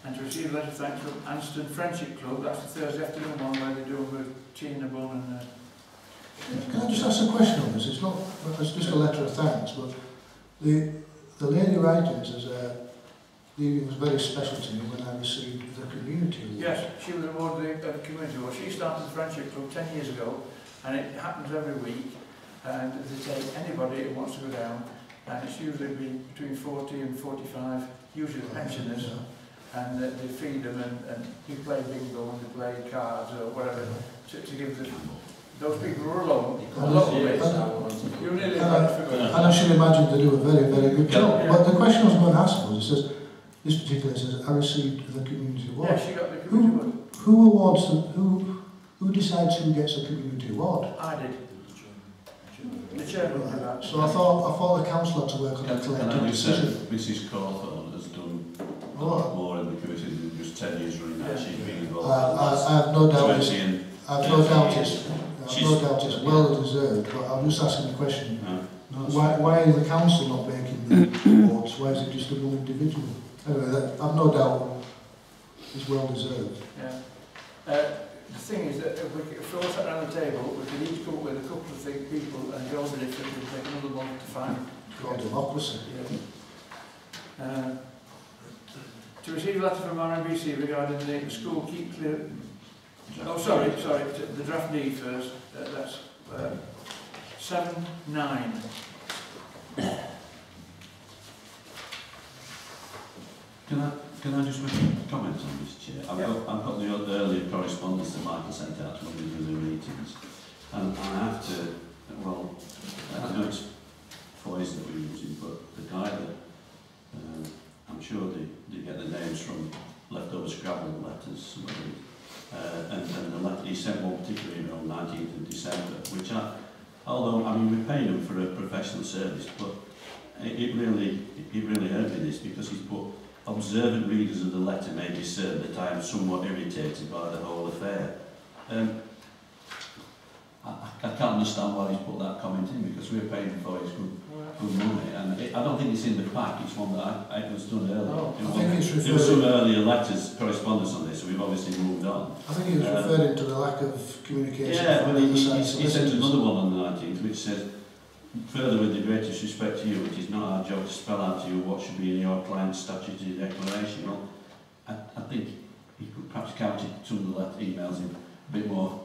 And to receive a letter of thanks from Anston Friendship Club. That's the Thursday afternoon one where they do with tea and a bun and... Can I just ask a question on this? It's just a letter of thanks, but the lady writing it says it was very special to me when I received the community award. Yes, she was awarded the community award. She started the Friendship Club 10 years ago, and it happens every week. And they take anybody who wants to go down, and it's usually between 40 and 45, usually pensioners, and they feed them and you play bingo and they play cards or whatever to give those people who are alone. You're nearly and I should imagine they do a very, very good job. Yeah. But the question I was going to ask was, it says, this particular says, I received the community award. Yeah, she got the community award. Who awards who decides who gets a community award? I did. The chairman did that. So I thought the council had to work on a collective decision. Mrs. Cawthorne has done a lot more in the committee than just 10 years running that. She's been involved. I have no doubt it's well deserved, but I'm just asking the question. Why is the council not making the awards? Why is it just a one individual? Anyway, I've no doubt it's well deserved. Yeah. The thing is that if we all sat around the table, we could each come up with a couple of people and go over it. It would take another month to find. It's called democracy. Yeah. To receive a letter from RMBC regarding the school keep clear. Oh, sorry, the draft need first. That's 7-9. Can I just make a comment on this, Chair? I've got the earlier correspondence that Michael sent out to one of the meetings, and I have to, well, I know it's voice that we're using, but the guy that, I'm sure they get the names from leftover Scrabble letters, and the letter, he sent one particularly on 19th of December, which although, I mean, we're paying him for a professional service, but it really hurt me this, because he's put, observant readers of the letter may discern that I am somewhat irritated by the whole affair. I can't understand why he's put that comment in, because we're paying for his good money, and I don't think it's in the pack. It's one that it was done earlier. Oh, there was some earlier letters, correspondence on this, so we've obviously moved on. I think he was referring to the lack of communication. Yeah, but he sent another one on the 19th, which says, further, with the greatest respect to you, it is not our job to spell out to you what should be in your client's statutory declaration. Well, I think he could perhaps counted some of the emails in a bit more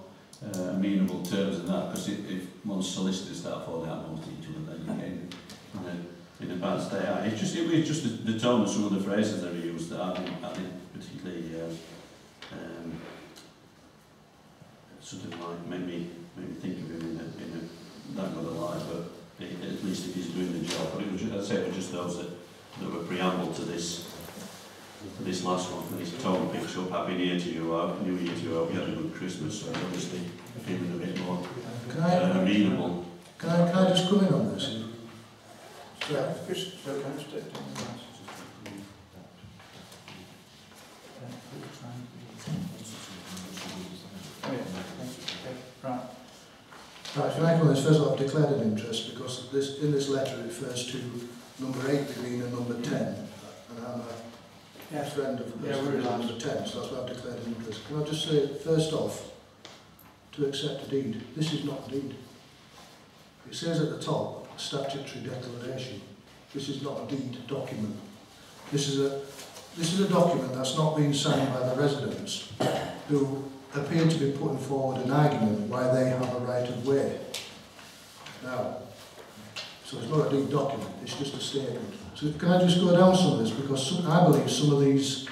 amenable terms than that, because if one's solicitors start falling out amongst each other, then you get in a bad state. It was just the tone of some of the phrases that he used that I didn't particularly something like make me think of him in a not gonna lie, but at least if he's doing the job. But it was just, I'd say it was just those that were preamble to this last one, and his tone picks up. Happy New Year to you, New Year to you, hope you had a good Christmas. So obviously feeling a bit more amenable. Can I just come in on this? Yeah. Right, if I come on this, first of all, I've declared an interest because in this letter it refers to number 8 being a number 10, and I'm a friend of the person number 10, so that's why I've declared an interest. Can I just say, first off, to accept a deed, this is not a deed. It says at the top, statutory declaration. This is not a deed document. This is a document that's not being signed by the residents who appear to be putting forward an argument why they have a right of way. Now, so it's not a deed document, it's just a statement. So can I just go down some of this, because I believe some of these,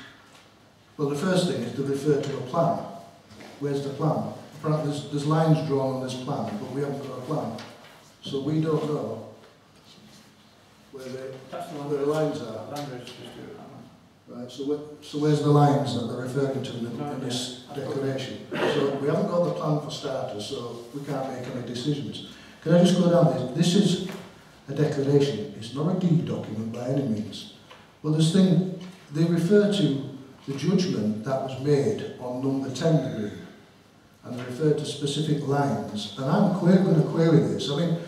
well, the first thing is to refer to a plan. Where's the plan? There's lines drawn on this plan, but we haven't got a plan. So we don't know where the lines are. Right, so where's the lines that they're referring to in this declaration? So we haven't got the plan for starters, so we can't make any decisions. Can I just go down this? This is a declaration. It's not a deed document by any means. Well, this thing, they refer to the judgment that was made on number 10 degree, and they refer to specific lines. And I'm going to query this. I mean,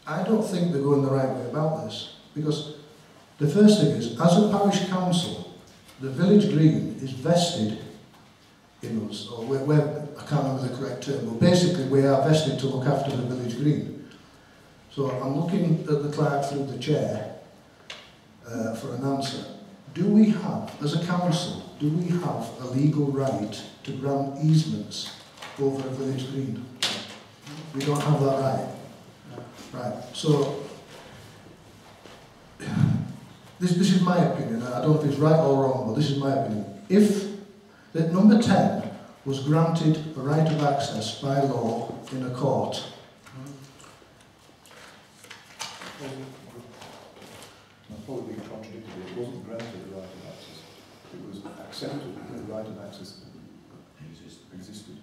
I don't think they're going the right way about this, because the first thing is, as a parish council, the village green is vested in us, or I can't remember the correct term, but basically we are vested to look after the village green. So I'm looking at the clerk through the chair for an answer. Do we have, as a council, do we have a legal right to grant easements over a village green? We don't have that right. Right, so this is my opinion. I don't know if it's right or wrong, but this is my opinion. If that number 10 was granted a right of access by law in a court, I'll probably be contradicted. It wasn't granted the right of access. It was accepted that the right of access existed.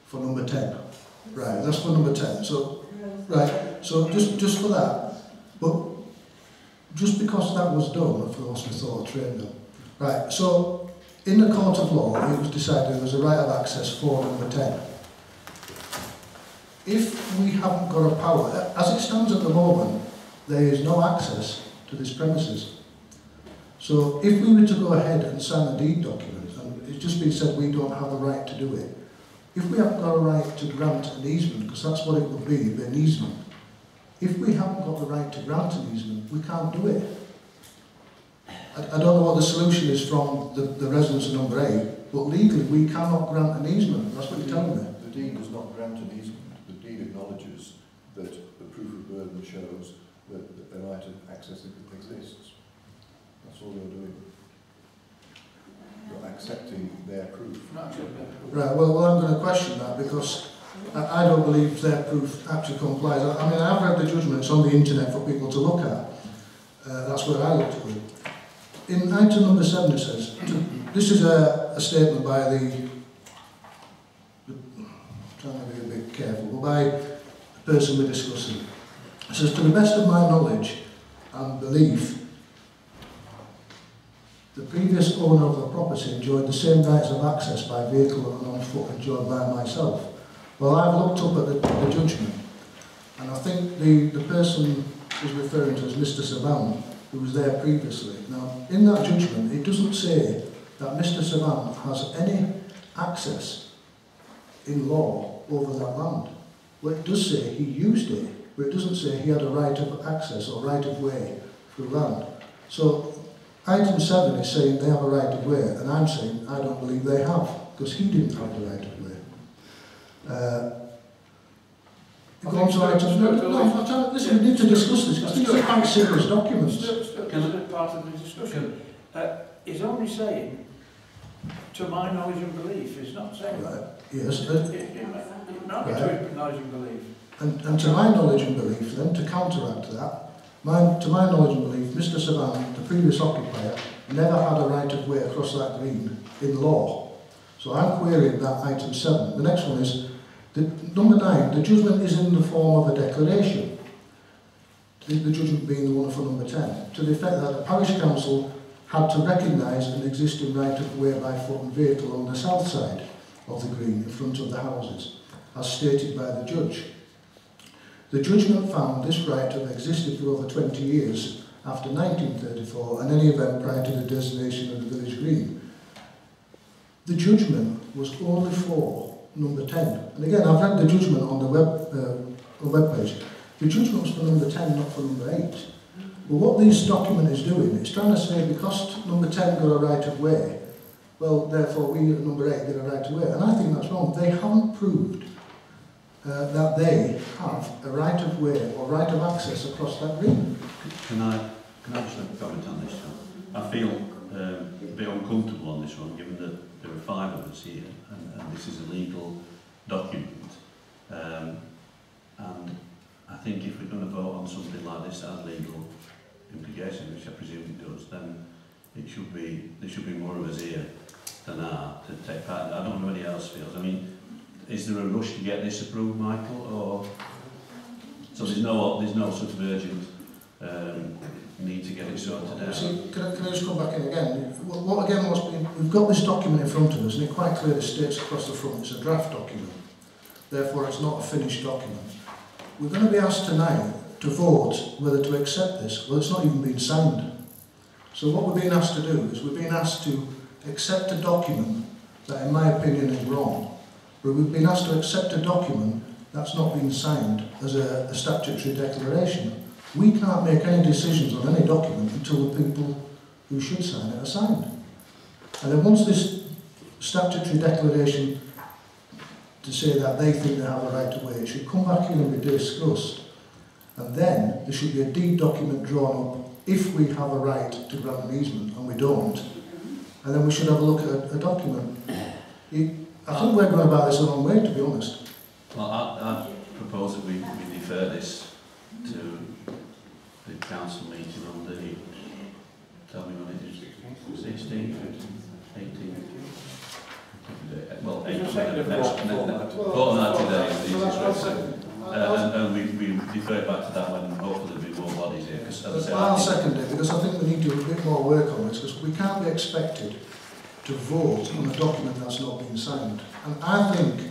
For number 10. Right, that's for number 10. So, right, so just for that, but just because that was done, I've lost my thought train now. Right, so in the court of law, it was decided there was a right of access for number 10. If we haven't got a power, as it stands at the moment, there is no access to this premises. So if we were to go ahead and sign a deed document, and it's just been said we don't have the right to do it, if we haven't got a right to grant an easement, because that's what it would be an easement, if we haven't got the right to grant an easement, we can't do it. I don't know what the solution is from the residents of number 8, but legally we cannot grant an easement. That's what you're telling me. The deed does not grant an easement. The deed acknowledges that the proof of burden shows that the right of access exists. That's all you're doing. You're accepting their proof. Right, well, I'm going to question that, because I don't believe their proof actually complies. I mean, I've read the judgments on the internet for people to look at. That's where I looked for it. In item number 7 it says, this is a statement by the trying to be a bit careful, but by the person we're discussing. It says, to the best of my knowledge and belief, the previous owner of the property enjoyed the same rights of access by vehicle and on foot enjoyed by myself. Well, I've looked up at the judgment, and I think the person is referring to as Mr. Savant, who was there previously. Now, in that judgment, it doesn't say that Mr. Savant has any access in law over that land. Well, it does say he used it, but it doesn't say he had a right of access or right of way through land. So, item 7 is saying they have a right of way, and I'm saying I don't believe they have, because he didn't have the right of way. Listen, we need to discuss this, because these are quite serious documents. Consider part of the discussion. He's only saying to my knowledge and belief is not saying that. Right. Yes, It might be to his knowledge and belief. and to my knowledge and belief, then, to counteract that, to my knowledge and belief, Mr Savan, the previous occupier, never had a right of way across that green in law. So I'm querying that item 7. The next one is, number 9, the judgment is in the form of a declaration. The judgment being the one for number 10, to the effect that the parish council had to recognise an existing right of way by foot and vehicle on the south side of the green in front of the houses, as stated by the judge. The judgment found this right to have existed for over 20 years after 1934 and any event prior to the designation of the village green. The judgment was only for number 10. And again, I've read the judgment on the web page. The judgment was for number 10, not for number 8. But what this document is doing, it's trying to say because number 10 got a right of way, well, therefore we at number 8 get a right of way. And I think that's wrong. They haven't proved that they have a right of way or right of access across that green. Can I just make a comment on this, John? I feel a bit uncomfortable on this one, given that there are 5 of us here, and this is a legal document. And I think if we're going to vote on something like this that has legal implications, which I presume it does, then there should be more of us here than are to take part in that. I don't know what anyone else feels. I mean, is there a rush to get this approved, Michael, or so there's no sort of urgent need to get it sorted out? See, can I just come back in again? What again was being, we've got this document in front of us, and it quite clearly states across the front it's a draft document. Therefore, it's not a finished document. We're going to be asked tonight to vote whether to accept this. Well, it's not even been signed. So what we're being asked to do is we're being asked to accept a document that, in my opinion, is wrong. But we've been asked to accept a document that's not been signed as a statutory declaration. We can't make any decisions on any document until the people who should sign it are signed. And then once this statutory declaration to say that they think they have a right to way, it should come back in and be discussed. And then there should be a deed document drawn up if we have a right to grant an easement and we don't. And then we should have a look at a document. I think we're going about this the wrong way, to be honest. Well, I propose that we defer this to the council meeting on the, tell me when it is, 16th, 18th. Well, 40 days, and we defer back to that when hopefully there'll be more bodies here. As I I'll second it, because I think we need to do a bit more work on this, because we can't be expected to vote on a document that's not been signed. And I think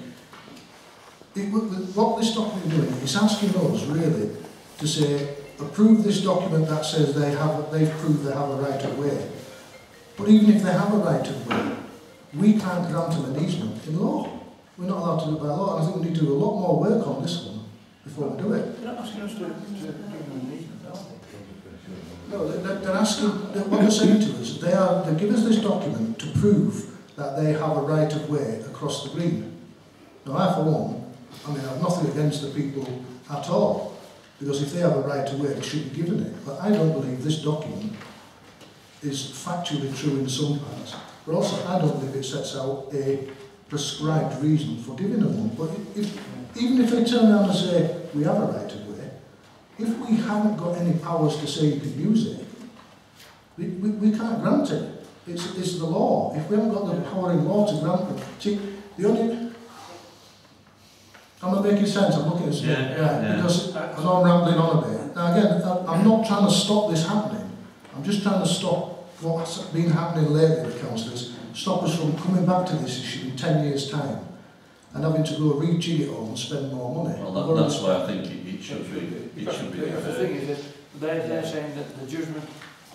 what this document is doing is asking us really to say, approve this document that says they've proved they have a right of way. But even if they have a right of way, we can't grant them an easement in law. We're not allowed to do it by law. And I think we need to do a lot more work on this one before we do it. They're not asking us to give them an easement, are they? No, they're asking, what they're saying to us, they give us this document to prove that they have a right of way across the green. Now, I, for one, I have nothing against the people at all, because if they have a right of way, they should be given it. But I don't believe this document is factually true in some parts. But also, I don't believe it sets out a prescribed reason for giving them one. But even if they turn around and say, we have a right of way, if we haven't got any powers to say you can use it, we can't grant it. It's the law. If we haven't got the power in law to grant them. See, the only... I'm not making sense, I'm looking at something. Yeah. Because I know I'm rambling on a bit. Now again, I'm not trying to stop this happening. I'm just trying to stop what's been happening lately with councillors, stop us from coming back to this issue in 10 years' time and having to go rejig it all and spend more money. Well, that's why I think it should be. The thing is that they're saying that the judgment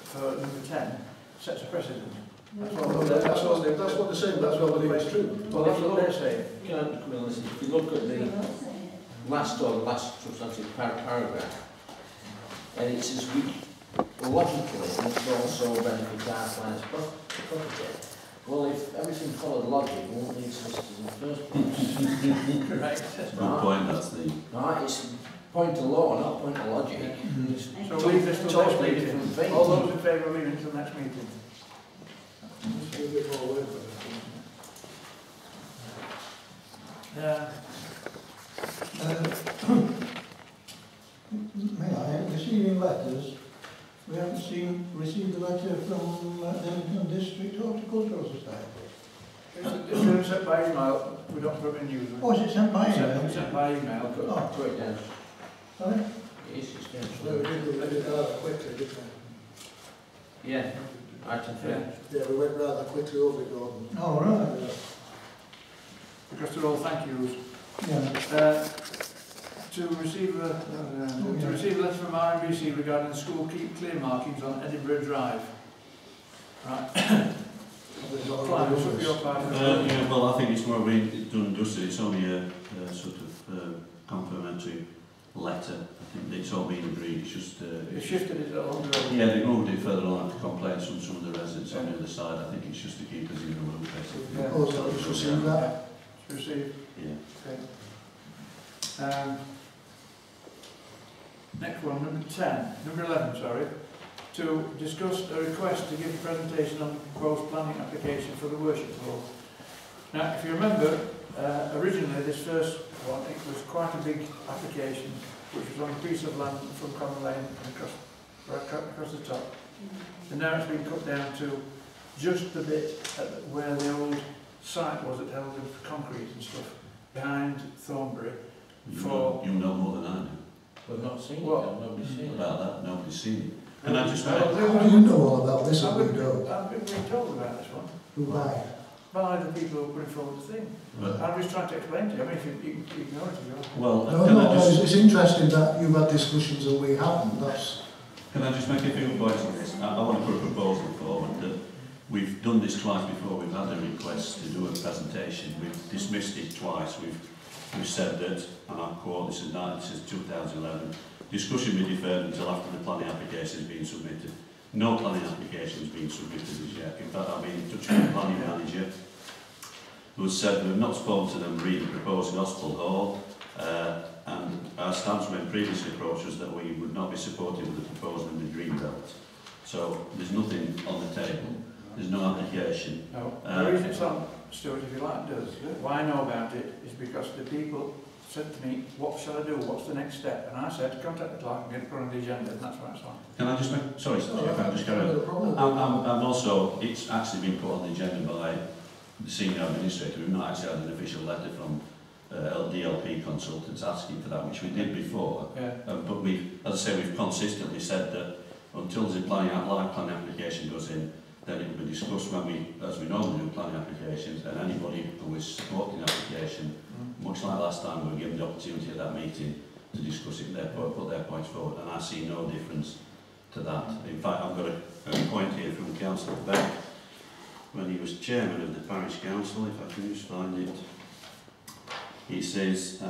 for number 10 sets a precedent. That's what they're saying, that's what I believe is true. Well, that's what they're saying. Can I come and listen? If you look at the last substantive paragraph, and it says logically, and it's also benefit our clients' property. Well, if everything followed logic, we won't need solicitors in the first place. Correct. That's a good point, that's the... Right, it's a point of law, not a point of logic. So leave this till next meeting. Things. All those in favour of leaving it till next meeting? A bit more work on it. Yeah. May I, receiving letters, we haven't received a letter from Denton District Horticultural Society. It's been sent by email. We don't put it in news. Oh, is it sent by email? It's sent by email. Oh. Put it down. Sorry? It's just down. We did it rather quickly, didn't we? Yeah, item 3. Yeah, we went rather quickly over it, Gordon. Oh, right. Because they're all thank yous. Yeah. To receive a letter from RMBC regarding the school keep clear markings on Edinburgh Drive. Right. Clive, it's up your part. Yeah, well, I think it's more been done and dusted. It's only a sort of complimentary letter. I think it's all been agreed. It's just They shifted it along the road. yeah, they moved it further on after complaints from some of the residents on the other side. I think it's just to keep us in the loop, basically. Yeah. Oh, so we received that? It's received. Yeah. Okay. Next one, number 11, sorry. To discuss a request to give a presentation on the proposed planning application for the worship hall. Now, if you remember, originally this first one, it was quite a big application, which was on a piece of land from Common Lane and across the top. And now it's been cut down to just the bit where the old site was that held the concrete and stuff, behind Thornbury. You know more than I do. We've not seen Well, it, nobody's seen it. About that, nobody's seen it. Can I just How do you know all about this and we don't? I've been told about this one. Who by? By the people who are putting forward the thing. But, I'm just trying to explain to you. I mean, if you can ignore it, if you want. well, No, can no, I just... it's interesting that you've had discussions and we haven't. That's... Can I just make a few points on this? I want to put a proposal forward that we've done this twice before. We've had a request to do a presentation. We've dismissed it twice. We've said that, and I quote, this is 2011, discussion be deferred until after the planning application has been submitted. No planning application has been submitted as yet. In fact, I've been in touch with the planning manager who has said we've not spoken to them really proposing Hospital Hall, and our stance when previously approached was that we would not be supportive of the proposal in the Greenbelt. So there's nothing on the table, there's no application. No, the reason it's on, Stuart, if you like, does. Why I know about it is because the people said to me, what shall I do, what's the next step? And I said, contact the clerk and get it put on the agenda, and that's why it's on. Can I just make, sorry, if I just carry on. I'm also, it's actually been put on the agenda by the senior administrator. We've not actually had an official letter from DLP consultants asking for that, which we did before. Yeah. But we, as I say, we've consistently said that until the planning application goes in, then it will be discussed when we, as we normally do, planning applications, and anybody who is supporting the application, much like last time, we were given the opportunity at that meeting to discuss it, put their points forward, and I see no difference to that. In fact, I've got a point here from Councillor Beck, when he was chairman of the parish council, if I can just find it. He says,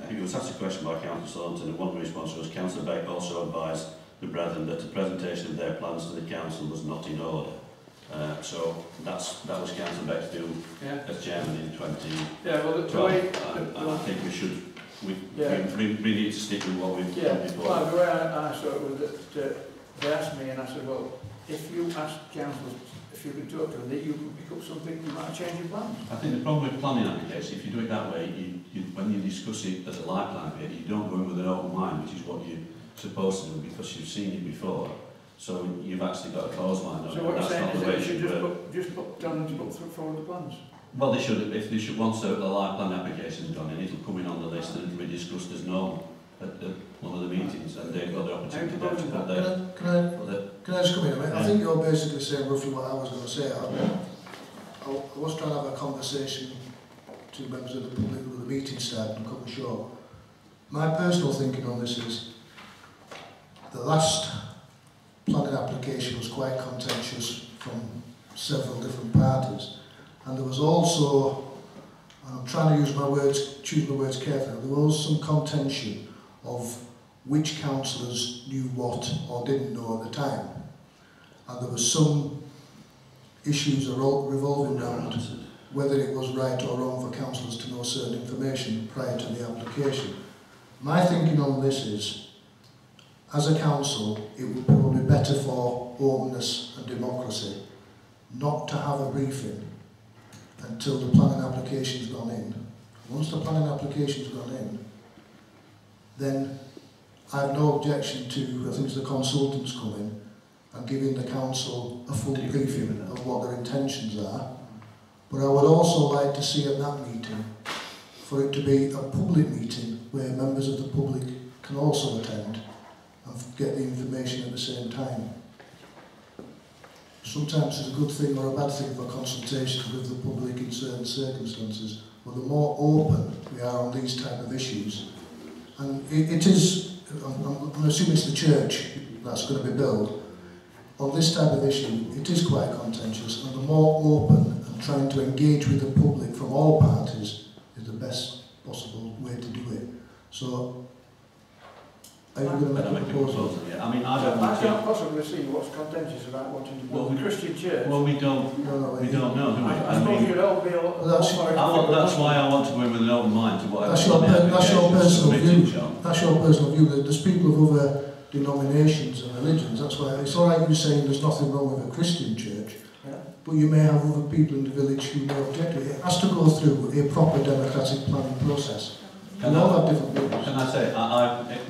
he was asked a question by Councillor Thornton, and one of the responses was, Councillor Beck also advised the brethren that the presentation of their plans to the council was not in order. So that was Councillor Beck's view as chairman in 2012. And I think we need to stick with what we've done before. Well, the way I saw it was that they asked me, and I said, well, if you ask council if you can talk to them, that you can pick up something, you might change your plans. I think the problem with planning applications, if you do it that way, when you discuss it as a live plan application, you don't go in with an open mind, which is what you're supposed to do because you've seen it before. So you've actually got a closed mind on so it. What you're saying is that you should put down and put forward the plans? Well, they should, if they should, once the live plan application's done in, it'll come in on the list and it'll be discussed as normal at one of the meetings, and they've got the opportunity to put their... Can I just come in a minute? I think you're basically saying roughly what I was going to say. I was trying to have a conversation with 2 members of the public who the meeting started and cut me short. My personal thinking on this is the last planning application was quite contentious from several different parties, and there was also, and I'm trying to use my words, choose my words carefully, there was some contention of which councillors knew what or didn't know at the time, and there was some issues revolving around whether it was right or wrong for councillors to know certain information prior to the application. My thinking on this is, as a council, it would probably be better for openness and democracy not to have a briefing until the planning application's gone in. Once the planning application's gone in, then I have no objection to, I think it's the consultants coming and giving the council a full briefing of what their intentions are. But I would also like to see at that meeting for it to be a public meeting where members of the public can also attend and get the information at the same time. Sometimes it's a good thing or a bad thing for consultations with the public in certain circumstances, but the more open we are on these type of issues, and it is, I'm assuming it's the church that's going to be built, on this type of issue, it is quite contentious, and the more open and trying to engage with the public from all parties is the best possible way to do it. So, are you going to make a proposal? Yeah. I mean, I can't possibly see what's contentious about wanting to build a Christian church. Well, we don't know, do we? I suppose you'd all be that's why I want to go in with an open mind to whatever. That's your personal view. That's your personal view. There's people of other denominations and religions. That's why it's all right you saying there's nothing wrong with a Christian church, but you may have other people in the village who may object to it. It has to go through a proper democratic planning process. Can I say,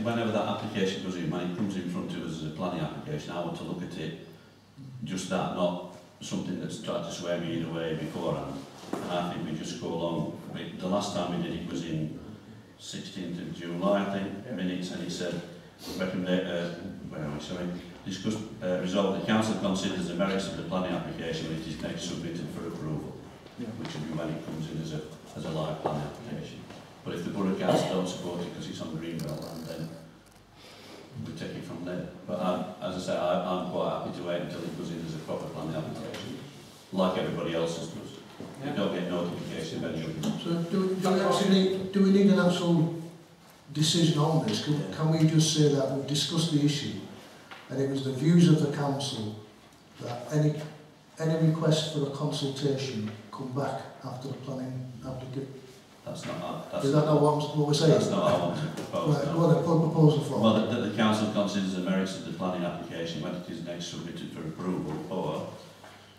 whenever that application goes in, when it comes in front of us as a planning application, I want to look at it just that, not something that's tried to sway me either way beforehand. And I think we just go along. The last time we did it was in 16th of July, I think, minutes, and it said, resolve the council considers the merits of the planning application when it is next submitted for approval, which will be when it comes in as a live planning application. But if the Borough Council don't support it because it's on Greenbelt land, then we take it from there. But as I say, I'm quite happy to wait until it goes in as a proper planning application, like everybody else's does. You don't get notification of any of them. So do we need an actual decision on this? Can we just say that we've discussed the issue and it was the views of the council that any request for a consultation come back after the planning application? Is that not what we're saying? That's not what I want to propose. Right, what a proposal for? Well, that the council considers the merits of the planning application when it is next submitted for approval, or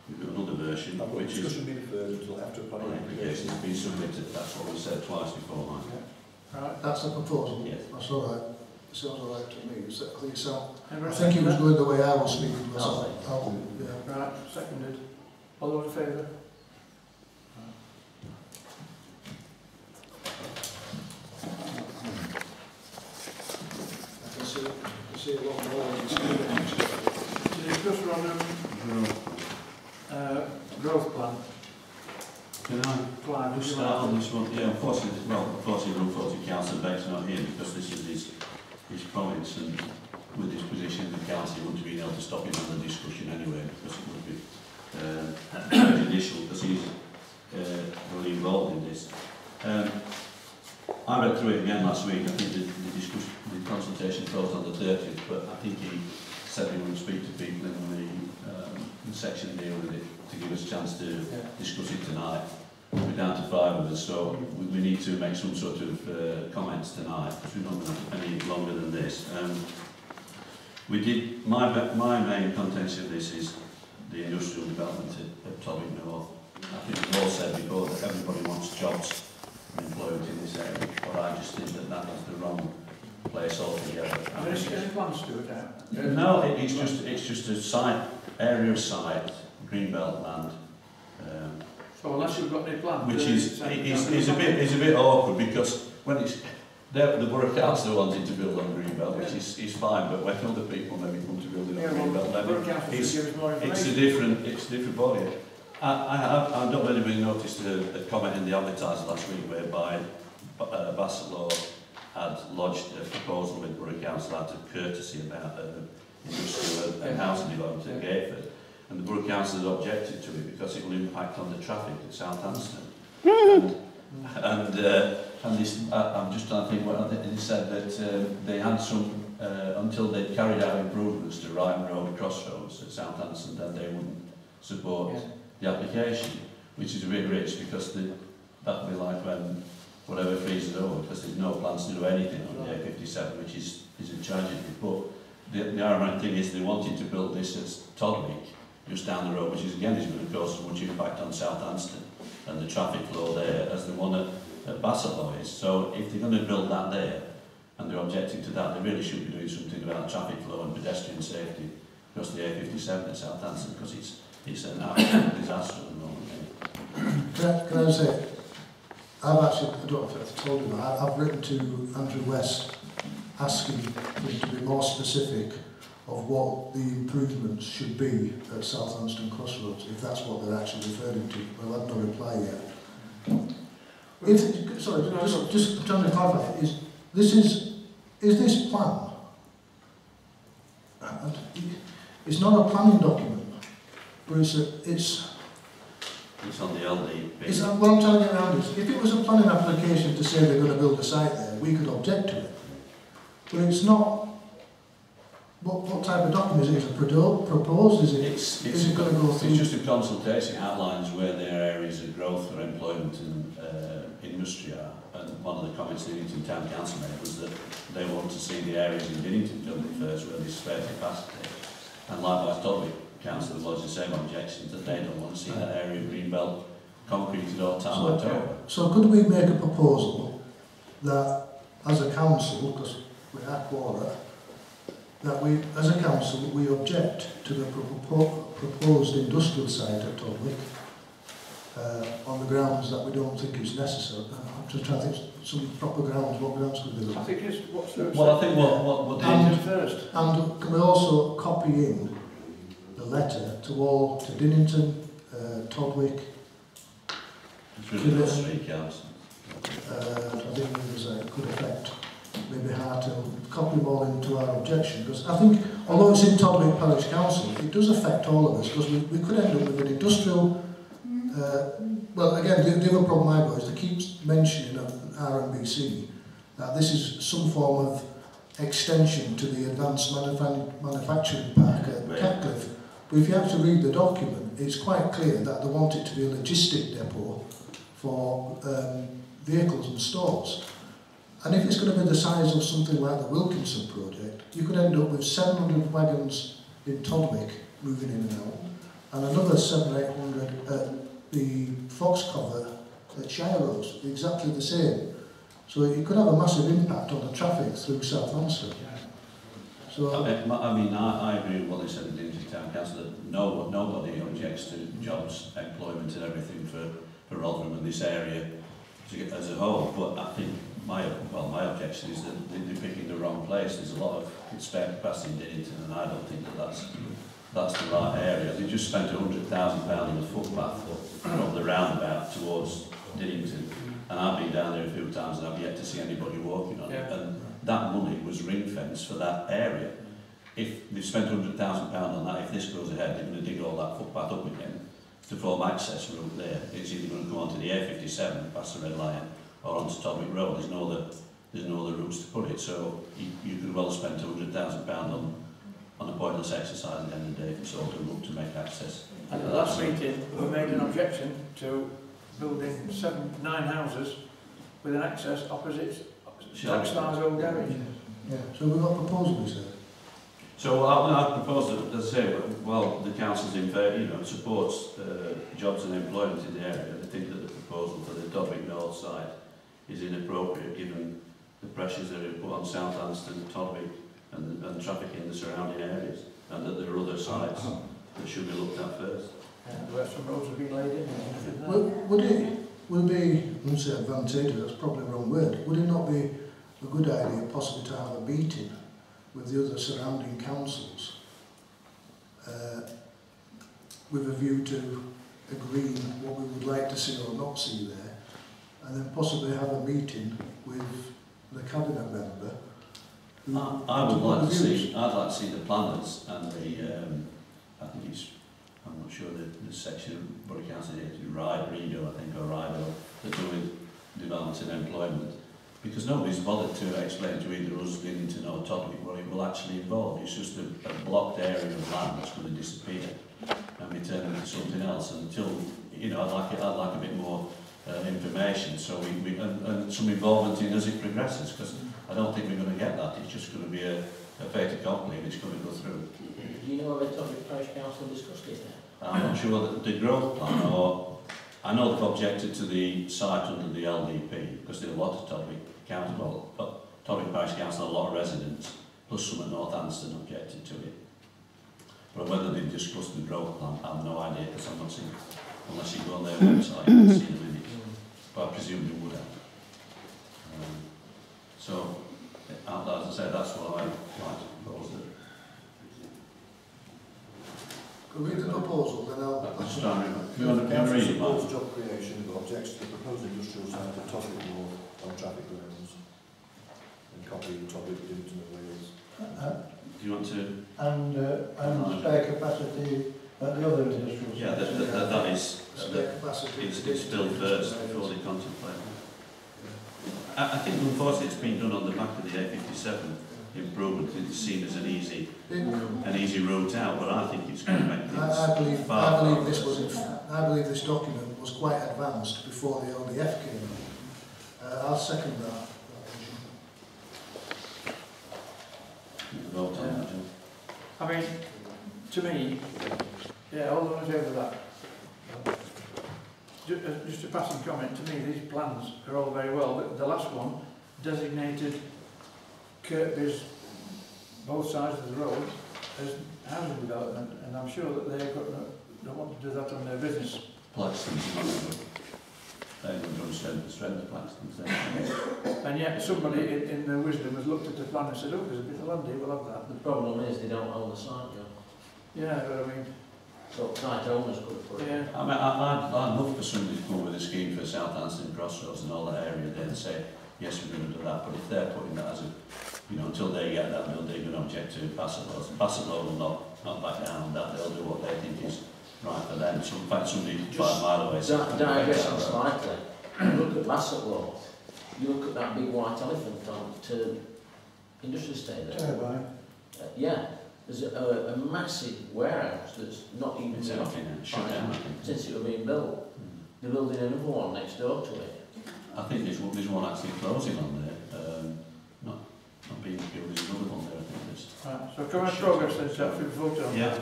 we've got another version, which is discussion be deferred until after planning application has been submitted. That's what we said twice before, Mike. Right, that's the proposal. Yes. That's all right. It sounds all right to me. I think it was going the way I was speaking to myself. Right, seconded. All those in favour? I see a lot more in this. To discuss growth plan. Can I just start on this one? Yeah, unfortunately, Room 40 Councillor Beck's not here because this is his comments, and with his position in the council, he wouldn't have been able to stop him on the discussion anyway, because it would be prejudicial, because he's really involved in this. I read through it again last week. I think the consultation closed on the 30th, but I think he said he would speak to people in the section dealing with it to give us a chance to discuss it tonight. We're down to 5 of us, so we need to make some sort of comments tonight, because we're not going to have any longer than this. My main contention of this is the industrial development at Tobic North. I think we've all said before that everybody wants jobs employed in this area, but I just think that is the wrong place altogether. Are there any plans to it out? No, it's just a area of site, Greenbelt land. So unless you've got any plans, which is a bit awkward, because when it's the Borough Council wanting to build on Greenbelt, which is fine, but when other people maybe come to build it on Greenbelt, then it's a different body. I don't know if anybody noticed a comment in the Advertiser last week whereby Bassetlaw had lodged a proposal with Borough Council out of courtesy about industrial and housing development at Gateford. And the Borough Council has objected to it because it will impact on the traffic at South Anston. and I'm just trying to think what they said, that they had some, until they carried out improvements to Ryton Road Crossroads at South Anston, then they wouldn't support the application, which is a bit rich, because that would be like when whatever freezes over, because there's no plans to do anything on the A57, which is a tragedy. But the ironic thing is they wanted to build this as Toddwick, just down the road, which is again is going to cause much impact on South Anston. and the traffic flow there as the one at Bassetlaw is. So if they're going to build that there, and they're objecting to that, they really should be doing something about traffic flow and pedestrian safety across the A57 at Southampton, because it's an absolute disaster at the moment. Can I say, I've actually, I don't know if I've told you that, I've written to Andrew West asking him to be more specific of what the improvements should be at Southampton Crossroads, if that's what they're actually referring to. Well, I've no reply yet. If, sorry, just trying to clarify, is this plan? It's not a planning document, but it's on the LD. It's, what I'm trying to get around is, if it was a planning application to say they're going to build a site there, we could object to it. But it's not. What type of document is it? Is it proposed? Is it going to go through? It's just a consultation. It outlines where their areas of growth for employment and industry are. And one of the comments the Dinnington Town Council made was that they want to see the areas in Dinnington built first where there's spare capacity. And likewise, Todwick Council was the same objections, that they don't want to see that area of greenbelt concreted or tarmacked over. So could we make a proposal that, as a council, because we are quora, that we, as a council, we object to the proposed industrial site at Todwick on the grounds that we don't think it's necessary. I'm just trying to think some proper grounds. What grounds could be there? I think it's what's the well, I think what first. And can we also copy in the letter to all, to Dinnington, Todwick, Street Council. I think it could affect maybe Harthill, copy them all into our objection, because I think, although it's in Todwick Parish Council, it does affect all of us, because we could end up with an industrial, well again, the other problem I've got is they keep mentioning at RMBC that this is some form of extension to the advanced manufacturing park at Catcliffe. But if you actually read the document, it's quite clear that they want it to be a logistic depot for vehicles and stores. And if it's going to be the size of something like the Wilkinson project, you could end up with 700 wagons in Todwick moving in and out, and another 700-800 at the Fox Cover at Shire Roads, exactly the same. So it could have a massive impact on the traffic through Southampton. So I mean, I agree with what they said in the Dinnington Town Council, that nobody objects to jobs, employment and everything for Rotherham and this area as a whole, but I think my objection is that they're picking the wrong place. There's a lot of spare capacity in Dinnington, and I don't think that's the right area. They just spent £100,000 on a footpath from the roundabout towards Dinnington, and I've been down there a few times and I've yet to see anybody walking on it. And that money was ring fenced for that area. If they've spent £100,000 on that, if this goes ahead, they're going to dig all that footpath up again to form access route there. It's either going to go onto the A57 past the Red Lion or onto Todwick Road. There's no other routes to put it. So you could well spend £200,000 on a pointless exercise at the end of the day if it's all to look to make access. At the last meeting, we made an objection to building 9 houses with an access opposite Taxstars old garage. yeah, so we've got proposals there. So I propose that, as I say, well, the council's in favour, supports jobs and employment in the area. I think that the proposal for the Todwick North site is inappropriate given the pressures that are put on Southampton, Todwick and traffic in the surrounding areas, and that there are other sites that should be looked at first. Where some roads have been laid in. Would it be, I wouldn't say advantageous, that's probably the wrong word, would it not be a good idea possibly to have a meeting with the other surrounding councils with a view to agreeing what we would like to see or not see there, and then possibly have a meeting with the cabinet member? I'd like to see the planners and the I think it's, I'm not sure the section of Borough Council is Rido, I think, or Rido, that do with development and employment, because nobody's bothered to explain to either us, Dinnington or Todwick what it will actually involve. It's just a blocked area of land that's going to disappear and be turned into something else. Until, I'd like a bit more information, so and some involvement in as it progresses, because I don't think we're going to get that. It's just going to be a fait accompli and it's going to go through. Do you know whether Todwick Parish Council discussed it there? I'm not sure that the growth plan or I know they've objected to the site under the LDP because there are a lot of Topic Council, Topic Parish Council, a lot of residents, plus some at North Anston objected to it. But whether they've discussed the growth plan, I have no idea because I'm not seeing, unless you go on their website, you can see them in it. But I presume they would have. So, as I said, that's what I'd like to propose. Can we read the proposal, then I'll... Just trying to remember. You want to Council read it, supports Mark? job creation but objects to the proposed industrial site at Topic North on traffic grounds. And copy the Topic Dinton and Wales. Do you want to... And spare capacity at the other industrial Yeah, sites. that is... Spare capacity. It's still first before they contemplate. I think unfortunately it's been done on the back of the A57 improvement. It's seen as an easy route out, but I think it's going to make things I believe far I believe this document was quite advanced before the LDF came in. I'll second that. vote on that. I mean, to me, yeah, all those in favour of that. Just a passing comment, to me these plans are all very well. The last one designated Kirkby's both sides of the road as housing development, and I'm sure that they've got don't want to do that on their business. Plaxton's not good. They're going to strength of Plaxton's. And yet somebody in their wisdom has looked at the plan and said, oh, there's a bit of land here, we'll have that. The problem is they don't own the site, John. Yeah, but I mean... So site owners could have put it. Yeah. I mean, I'd love for somebody to come up with a scheme for South Anston Crossroads and all that area there and say, yes, we're going to do that, but if they're putting that as a, you know, until they get that bill, they're going to object to Bassetlaw. Bassetlaw will not back down on that, they'll do what they think is right for them. So in fact, somebody 5 mile away... Digressing slightly, look at Bassetlaw, you look at that big white elephant on to industrial estate there. Turbine. Yeah, there's a massive warehouse that's not even It's empty now, shut down, I think. since it was being built. They're building another one next door to it. I think there's one actually closing on there, not being built, there's another one there, I think there's... Right, so come on progress then, so we vote on Yeah.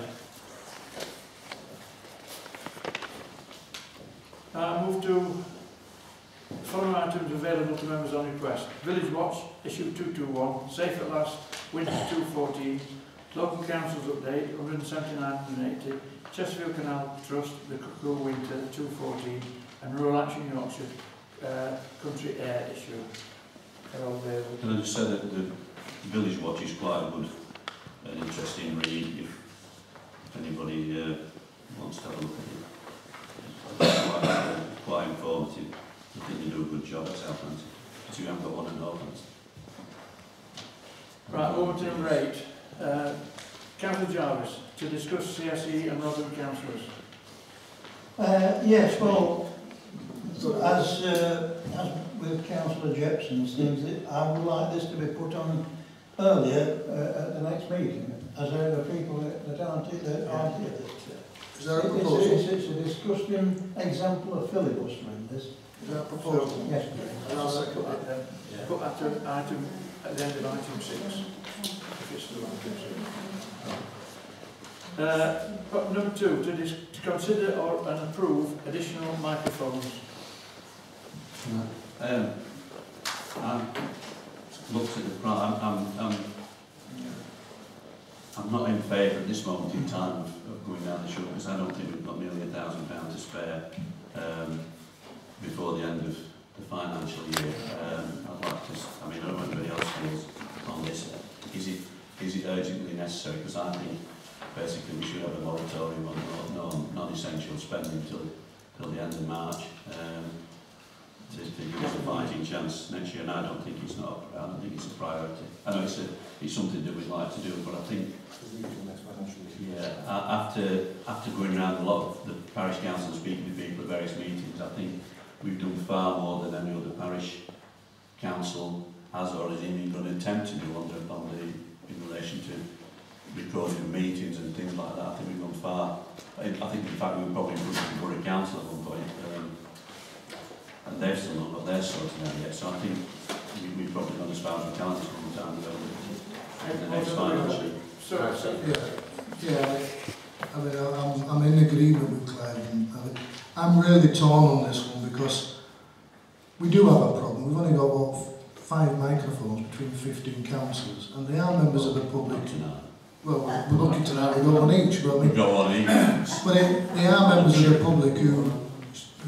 Move to following items available to members on request. Village Watch, issue 221, Safe at Last, winter 214, local councils update, 179.80, Chesterfield Canal Trust, the Cool Winter 214, and Rural Action Yorkshire, Country Air issue. They're all available. Can I just say that the Village Watch is quite a good and interesting read if anybody wants to have a look at it. It's quite informative. I think they do a good job at Southampton. Because you haven't got one in Northampton. Right, over to number 8. Councillor Jarvis, to discuss CSE and Rotherham councillors. Yes, well, as with Councillor Jepson's things, I would like this to be put on earlier at the next meeting, as there are people that aren't here. Is there a proposal? It's a disgusting example of filibustering, this. Is there a proposal? Yes, please. And I'll second it. Put that to item at the end of item 6. If it's still item 6. But number 2, to consider and approve additional microphones. I've looked at the plan. I'm not in favour at this moment in time of going down the shore because I don't think we've got nearly £1,000 to spare before the end of the financial year. I'd like to, I mean, I don't know what anybody else feels on this. Is it urgently necessary? Because I think basically we should have a moratorium on non-essential spending till the end of March to give us a fighting chance next year. And I don't think it's a priority. I know it's something that we'd like to do, but I think after going around a lot of the parish council and speaking to people at various meetings, I think we've done far more than any other parish council has or is even going to attempt to do in relation to recording meetings and things like that. I think we've gone far. I think in fact we were probably improving the Borough Council at one point, and they've still not got their sorted out yet. So I think we've probably gone as far as we can this one time in the next financial year. Yeah, I mean, I'm in agreement with Claire. And I'm really torn on this one because we do have a problem. We've only got, what, 5 microphones between 15 councillors, and they are members of the public. Well, we're looking tonight, we've got one each, but I mean, but they are members of the public who,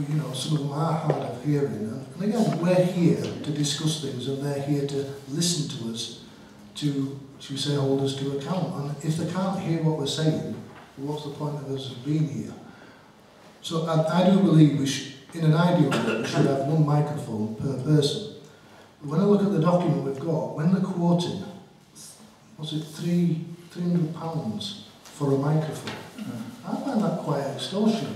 you know, some of them are hard of hearing. And again, we're here to discuss things, and they're here to listen to us, to, should we say, hold us to account. And if they can't hear what we're saying, what's the point of us being here? So I do believe we should, in an ideal world, we should have 1 microphone per person. But when I look at the document we've got, when they're quoting, was it £300 for a microphone? I find that quite extortionate.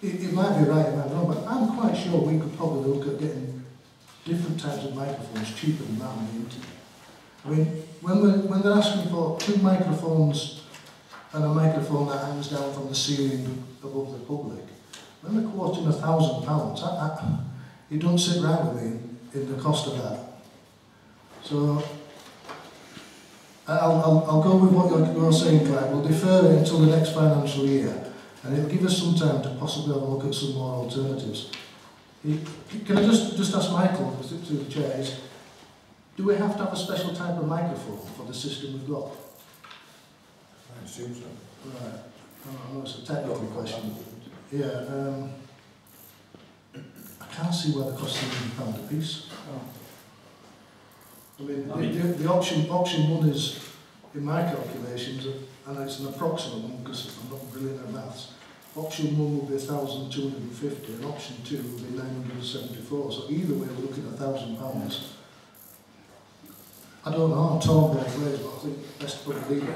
It might be right, it might be wrong, but I'm quite sure we could probably look at getting different types of microphones cheaper than that on the internet. I mean, when they're asking for 2 microphones and a microphone that hangs down from the ceiling above the public, when they're quoting £1,000, it don't sit right with me in the cost of that. So I'll go with what you're saying, Claire. We'll defer it until the next financial year, and it'll give us some time to possibly have a look at some more alternatives. Can I just ask Michael, through the chair, do we have to have a special type of microphone for the system we've got? I assume so. Right. Oh, it's a technical question. Yeah. I can't see where the cost is £1 a piece. I mean, the option 1 is, in my calculations, and it's an approximate one because I'm not brilliant at maths. Option 1 will be 1,250, and option 2 will be 974. So either way, we're looking at £1,000. I don't know. I'm torn both ways, but I think best to put it legal.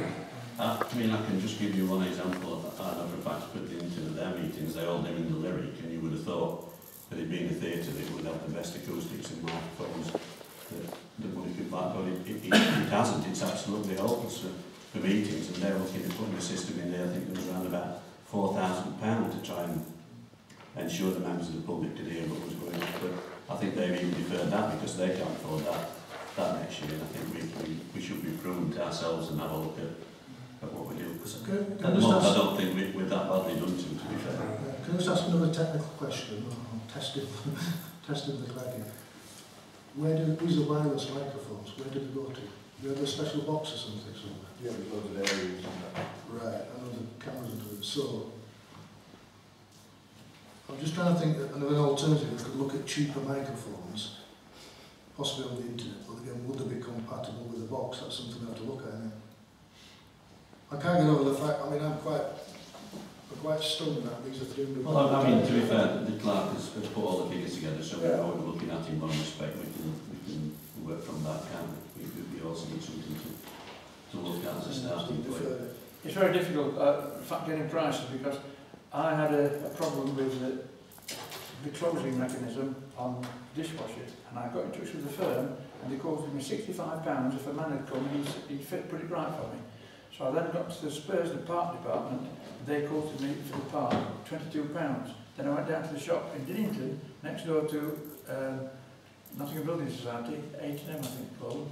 I mean, I can just give you one example of that. I know for a fact put into their meetings, they all doing the lyric, and you would have thought that it being a theatre, it would have the best acoustics and microphones that money could buy, but it hasn't. It's absolutely hopeless for meetings, and they're looking at putting a system in there. I think there was around about £4,000 to try and ensure the members of the public could hear what was going on. But I think they've even deferred that because they can't afford that next year. And I think we should be prudent to ourselves and have a look at what we do. At the moment, I don't think we're that badly done to be fair. Can I just ask another technical question? I'm testing the cracking. These are wireless microphones. Where do they go to? Do you have a special box or something somewhere? Yeah, there's loads of areas and that. Right, I know the cameras into it. So, I'm just trying to think of an alternative. We could look at cheaper microphones, possibly on the internet, but again, would they be compatible with the box? That's something I have to look at. I can't get over the fact, I mean, I'm quite stunned that these are 300. Well, I mean, to be fair, the clerk has put all the figures together, so we know what we're looking at in one respect. We can work from that, can't we? We also need something to look at as a starting point. It's very difficult, in fact, getting prices, because I had a problem with the closing mechanism on dishwashers, and I got in touch with the firm, and they quoted me £65 if a man had come and he'd fit pretty right for me. So I then got to the Spurs and Park department, they quoted me for the park £22. Then I went down to the shop in Dinnington, next door to Nottingham Building Society, H&M I think it's called,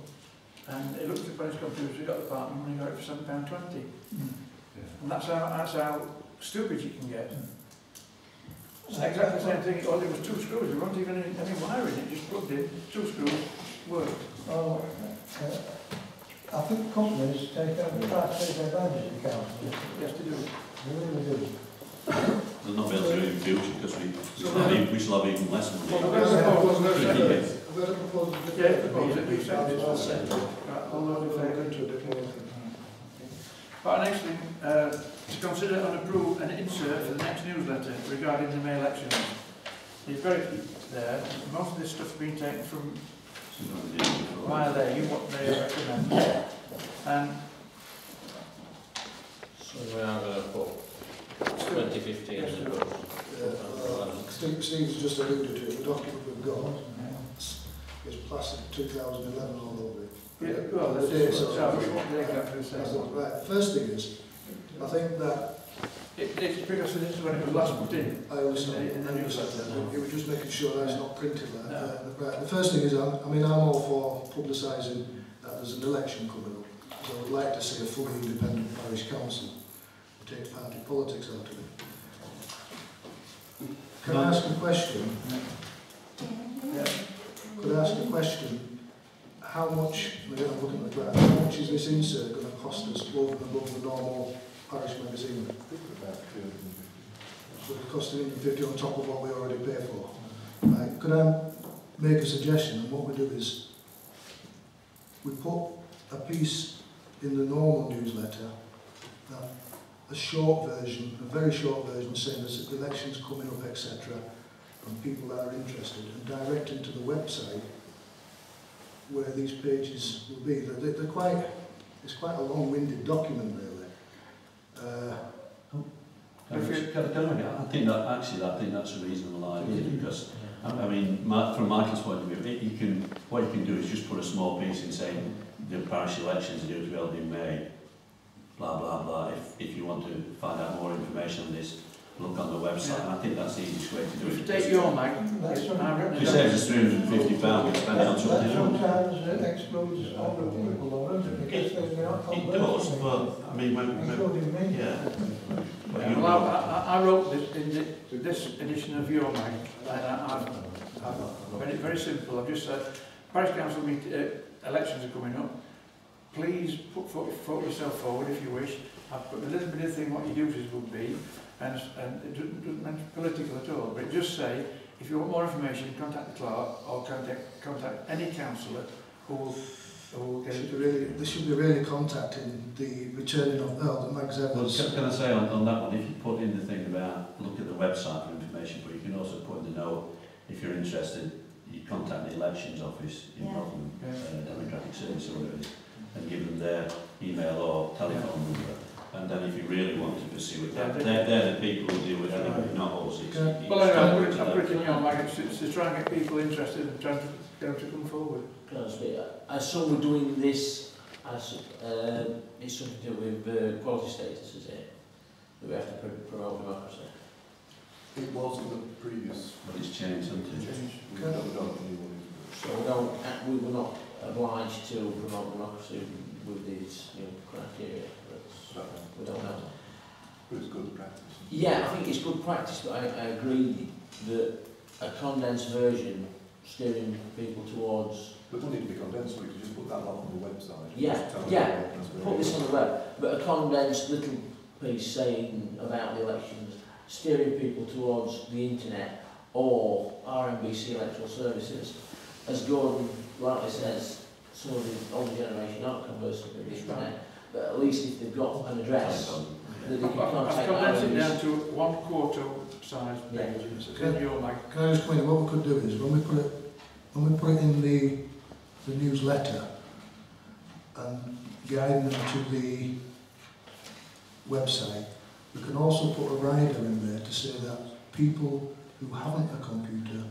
and it looked at when it's computers, we got the part and we got it for £7.20. And that's how stupid you can get. It's exactly the same thing, all it was 2 screws, there wasn't even any wire in it, just plugged in, 2 screws, worked. Oh, I think companies try to take advantage of the council. Yes, they do. They really do. They'll not be able to do it in the future because we shall have even less money. Well, there's a proposal. I've got a proposal. Yeah, proposal. We accept I'll it. send it. I'll look into it a bit more. But next thing, to consider and approve an insert for the next newsletter regarding the May elections. It's very there. Most of this stuff has been taken from while what they recommend. And So we are going to put 2015 as a goal. Steve's just alluded to it. The document we've got is plastered 2011 all over it. yeah, well, that's what they got to say. Right. First thing is, I think that It's because this is when it was last put in. I understand. In the newsletter. It was just making sure that it's not printed like No. that. Right. The first thing is, I mean, I'm all for publicising that there's an election coming up. So I would like to see a fully independent parish council who takes party politics out of it. Can I ask a question? Could I ask a question? How much, again I'm looking at the graph, how much is this insert going to cost us over and above the normal parish magazine? About 350. So it's costing 150 on top of what we already pay for. Right. Could I make a suggestion? And what we do is we put a piece in the normal newsletter, a short version, a very short version saying there's elections coming up, etc. and people that are interested, and direct them to the website where these pages will be. They're quite, it's quite a long-winded document really. I think that's a reasonable idea because I mean, from Michael's point of view, what you can do is just put a small piece in saying the parish elections are due to be held in May, blah blah blah. If you want to find out more information on this, look on the website. And I think that's the easiest way to do it. Take your mic. It saves us £350 we spend it on something else. Sometimes it excludes other people, though, doesn't it? Because they're not It does, but I mean, including me. yeah. Well, I wrote this in this edition of your mag, and I've very, very simple. I've just said, parish council elections are coming up. Please put yourself forward if you wish. I've put a little bit of thing what your duties would be, and it doesn't mention political at all. But just say, if you want more information, contact the clerk or contact any councillor who will get it. They should be really contacting the returning of the Mags Evans. Well, can I say on that one, if you put in the thing about look at the website for information, but you can also put in the note if you're interested, you contact the elections office in Rotherham, Democratic Service or whatever it is, and give them their email or telephone number. And then if you really want to pursue it, they're the people who deal with everybody, not us. Well, anyway, I'll put it in your mag to try and get people interested and trying to get them to come forward. As some were doing this, as it's something to do with quality status, is it? That we have to promote democracy. It was in the previous. But it's changed, hasn't it? We don't know anyone who's. So we were not obliged to promote democracy with these new criteria. We don't know. But it's good practice. Yeah, I think it's good practice, but I agree that a condensed version steering people towards. But it doesn't need to be condensed, we could just put that lot on the website. Yeah, put this on the web, but a condensed little piece saying about the elections, steering people towards the internet or RMBC electoral services. As Gordon rightly says, some of the older generation aren't conversant with the internet, but at least if they've got an address, that they can contact. I've condensed it down to 1/4 size page. Can I just comment? What we could do is when we put it in the newsletter and guide them to the website, we can also put a rider in there to say that people who haven't a computer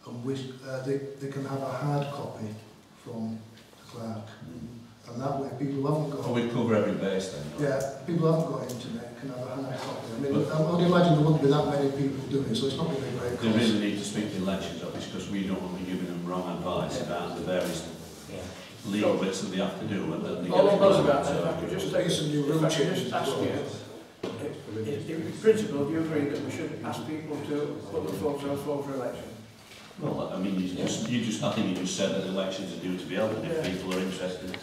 and wish they can have a hard copy from the clerk. And that way people who haven't got... So we cover every base then? Yeah, people who haven't got internet can have a hard copy. I mean, I would imagine there wouldn't be that many people doing it, so it's not going to be very They really need to speak to the elections office because we don't want to be giving them wrong advice about the various legal bits that they have to do. And then they All get I was about that, if I could just take some new if rule I could changes just as ask well. you, in principle, do you agree that we should ask people to put their themselves forward for election? Well, I mean, I think you just said that the elections are due to be held, and if people are interested,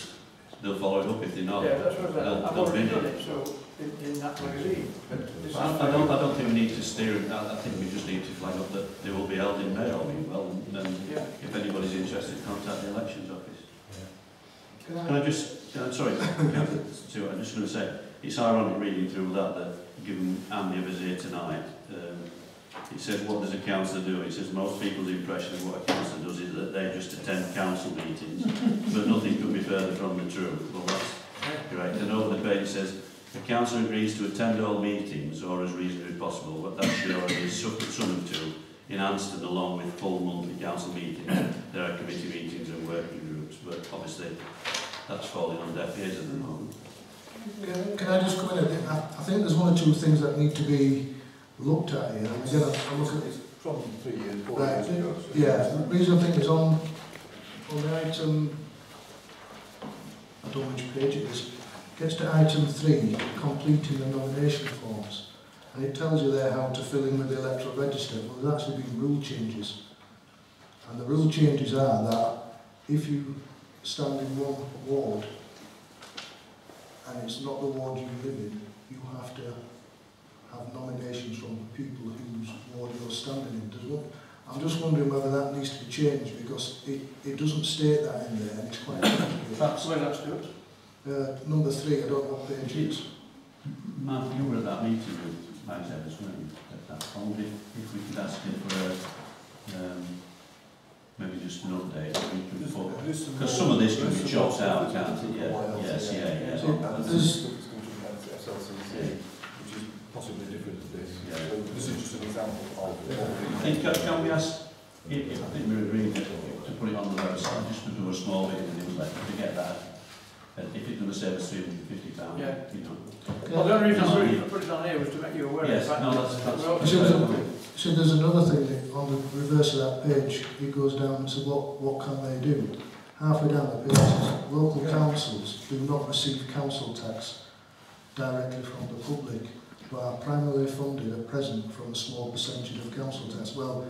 they'll follow it up. If they're not, Yeah, that's what I've they'll already bid done it. it, so in that magazine. But this I don't think we need to steer it. I think we just need to flag up that they will be held in May or well, and then if anybody's interested, contact the elections office. Can I just, sorry, Stuart, I'm just going to say, it's ironic reading through that given Andy was here tonight, it says, what does a councillor do? It says, most people's impression of what a councillor does is that they just attend council meetings, but nothing could be further from the truth. Well, that's correct. And over the page it says, the council agrees to attend all meetings, or as reasonably possible, but that should already be summoned to in Anston, along with full monthly council meetings. There are committee meetings and working groups, but obviously that's falling on deaf ears at the moment. Can I just come in? I think there's one or two things that need to be looked at here. And again, I look at it from 3 years, 4 right, years ago. Yeah, the reason I think is on the item, I don't know which page it is, gets to item 3, completing the nomination forms. and it tells you there how to fill in with the electoral register. Well, there's actually been rule changes. And the rule changes are that if you stand in one ward and it's not the ward you live in, you have to have nominations from the people whose ward you're standing in. I'm just wondering whether that needs to be changed, because it doesn't state that in there and it's quite complicated. That's where that's good. Number 3, I don't know what page it is. Mark, you were at that meeting with Mike Evans, weren't you? That if we could ask him for maybe just an update, because some of this can be chopped out, can't it? Yeah. Yes, yeah. Which is possibly different to this. Yeah. So this is just an example of I think, can we ask, if I think we're agreeing to put it on the website, just to do a small bit in the newsletter to get that. And if it's going to save us £350, Yeah. you know. Well, the only reason I put it on here was to make you aware Yes, of the fact no, that's So there's another thing that on the reverse of that page, it goes down and says what can they do? Halfway down the page it says local councils do not receive council tax directly from the public, but are primarily funded at present from a small percentage of council tax. Well,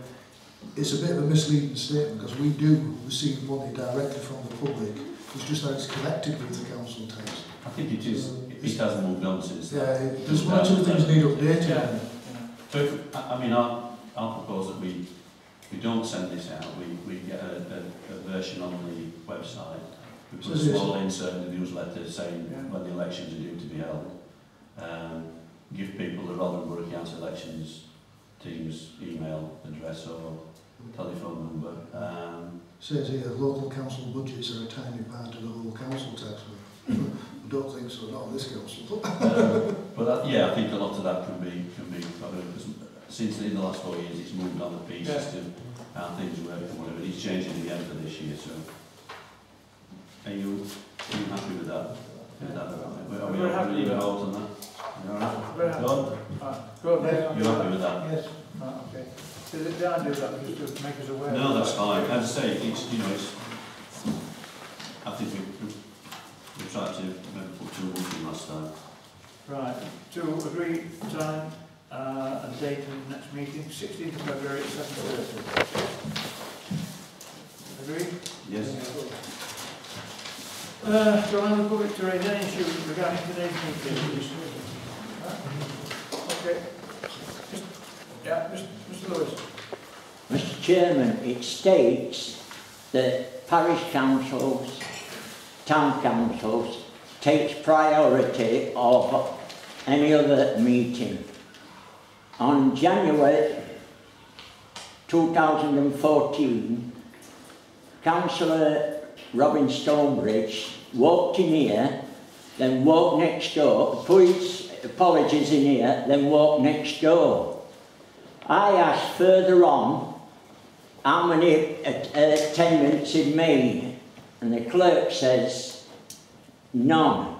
it's a bit of a misleading statement, because we do receive money directly from the public. It's just that it's collected with the council tax. I think it is. It has moved on since. Yeah, there's one or two things need updating. Yeah. So, if, I mean, I'll propose that we don't send this out. We get a version on the website. We put a small insert in the newsletter saying when the elections are due to be held. Give people the Rotherham Borough Council elections team's email address or telephone number. Says here, local council budgets are a tiny part of the whole council tax. I don't think so, not on this council. But that, yeah, I think a lot of that can be since in the last 4 years it's moved on the pieces to how things work and whatever. It's changing again for this year. So, are you happy with that? Are we happy with vote on that? Very happy. Go on. You happy with that? Yes. Right, okay. Did I do that just to make us aware? No, that's fine. As I say, it's, you know, it's, I think we tried to maybe put 2 months in last time. Right, to agree time and date of the next meeting, 16th of February at 7:30. Agreed? Yes. To allow the public to raise any issue regarding today's meeting. Okay. Yeah, Mr. Lewis. Mr. Chairman, it states that parish councils, town councils, takes priority of any other meeting. On January 2014, Councillor Robin Stonebridge walked in here, then walked next door, put his apologies in here, then walked next door. I asked further on how many attendants he'd made, and the clerk says none.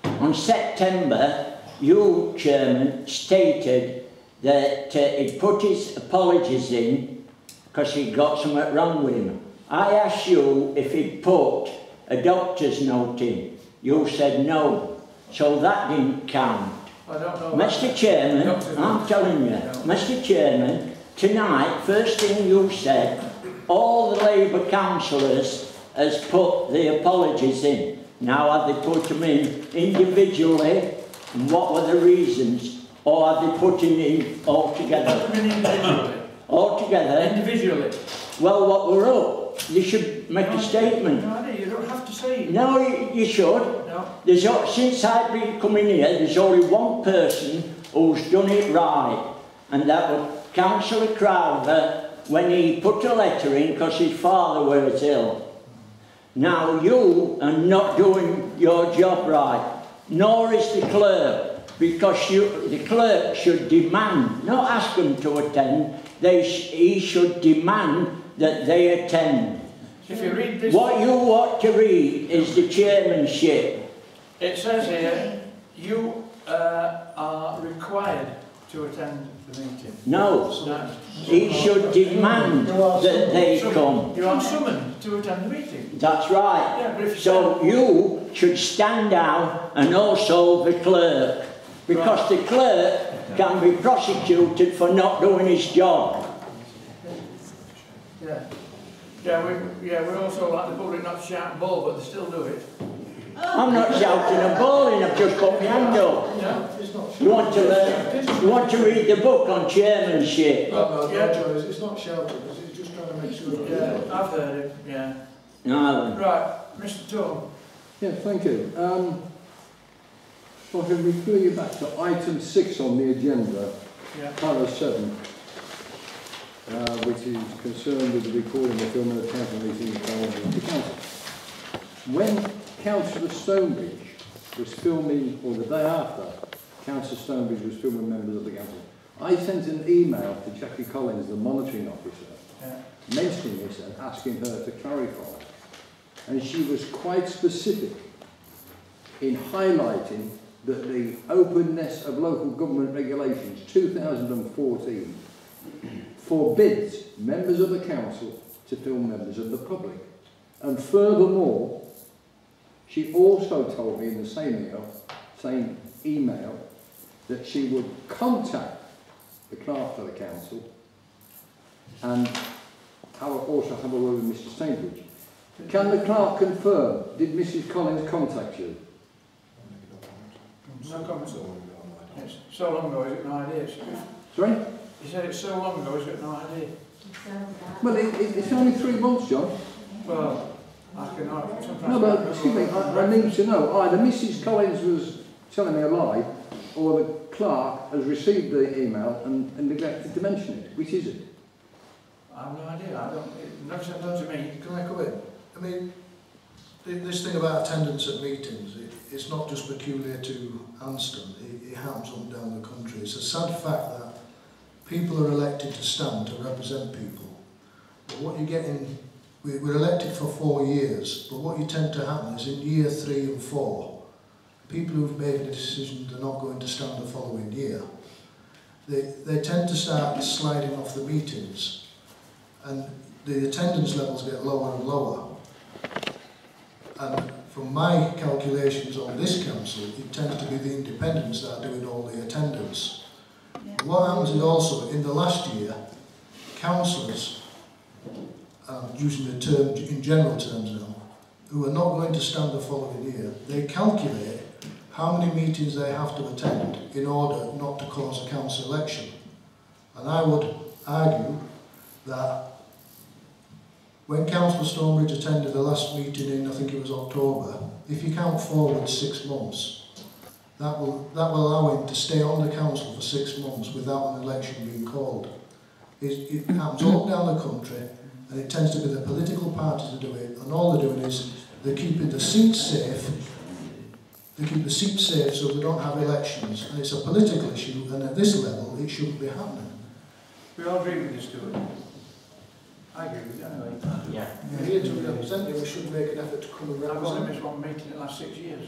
On September, you, Chairman, stated that he'd put his apologies in because he'd got something wrong with him. I asked you if he'd put a doctor's note in. You said no, so that didn't count. I don't know. Mr. Chairman, I'm telling you, Mr. Chairman, tonight, first thing you said, all the Labour councillors has put the apologies in. Now, have they put them in individually, and what were the reasons, or have they put them in all together? Individually. All together? Individually. Well, what we're up? You should make a statement. No, you don't have to say it. No, you should. No. There's, since I've been coming here, there's only one person who's done it right, and that was Councillor Crowther when he put a letter in because his father was ill. Now you are not doing your job right, nor is the clerk, because the clerk should demand, not ask them to attend, he should demand that they attend. If you read this, what you want to read is the chairmanship. it says here, you are required to attend the meeting. No, he should demand that they come. You are summoned to attend the meeting. That's right. Yeah, but if so you should stand down, and also the clerk, because the clerk can be prosecuted for not doing his job. We also like the public not to shout ball, but they still do it. I'm not shouting and bawling, I've just put my hand up. You want to learn, you want to read the book on chairmanship? No, Joe, it's not shouting, it's just trying to make sure. Yeah, I've heard it, yeah. No. Right, Mr. Tom. Yeah, thank you. If I can refer you back to item 6 on the agenda, paragraph 7, which is concerned with the recording of film of the council meeting of the council. When Councillor Stonebridge was filming, or the day after, Councillor Stonebridge was filming members of the council, I sent an email to Jackie Collins, the monitoring officer, mentioning this and asking her to clarify. And she was quite specific in highlighting that the openness of local government regulations 2014 forbids members of the council to film members of the public. And furthermore, she also told me in the same email that she would contact the clerk for the council and also have a word with Mr. Stonebridge. Can the clerk confirm, did Mrs. Collins contact you? No comment. It's so long ago, he's got no idea. Sorry? He said it's so long ago, he's got no idea. Well, it's only 3 months, John. Well, I can sometimes... No, but excuse me, I need to know. Either Mrs. Collins was telling me a lie, or the clerk has received the email and neglected to mention it. Which is it? I have no idea. It never said that to me. Can I come in? I mean, this thing about attendance at meetings, it's not just peculiar to Anston, it happens up and down the country. It's a sad fact that people are elected to stand to represent people. But what you get in, we're elected for 4 years, but what you tend to happen is in year 3 and 4, people who've made a decision they're not going to stand the following year, they tend to start sliding off the meetings, and the attendance levels get lower and lower. And from my calculations on this council, it tends to be the independents that are doing all the attendance. Yeah. What happens is also, in the last year, councillors, using the term in general terms now, who are not going to stand the following year, they calculate how many meetings they have to attend in order not to cause a council election. And I would argue that when Councillor Stonebridge attended the last meeting in, I think it was October, if you count forward 6 months, that will allow him to stay on the council for 6 months without an election being called. It happens all down the country, and it tends to be the political parties that do it, and all they're doing is they're keeping the seats safe. They keep the seats safe so they don't have elections, and it's a political issue, and at this level it shouldn't be happening. We all agree with this, do we? I agree with you anyway. Yeah. We're here to represent you, we should make an effort to come and I've only represent. missed one meeting in the last 6 years.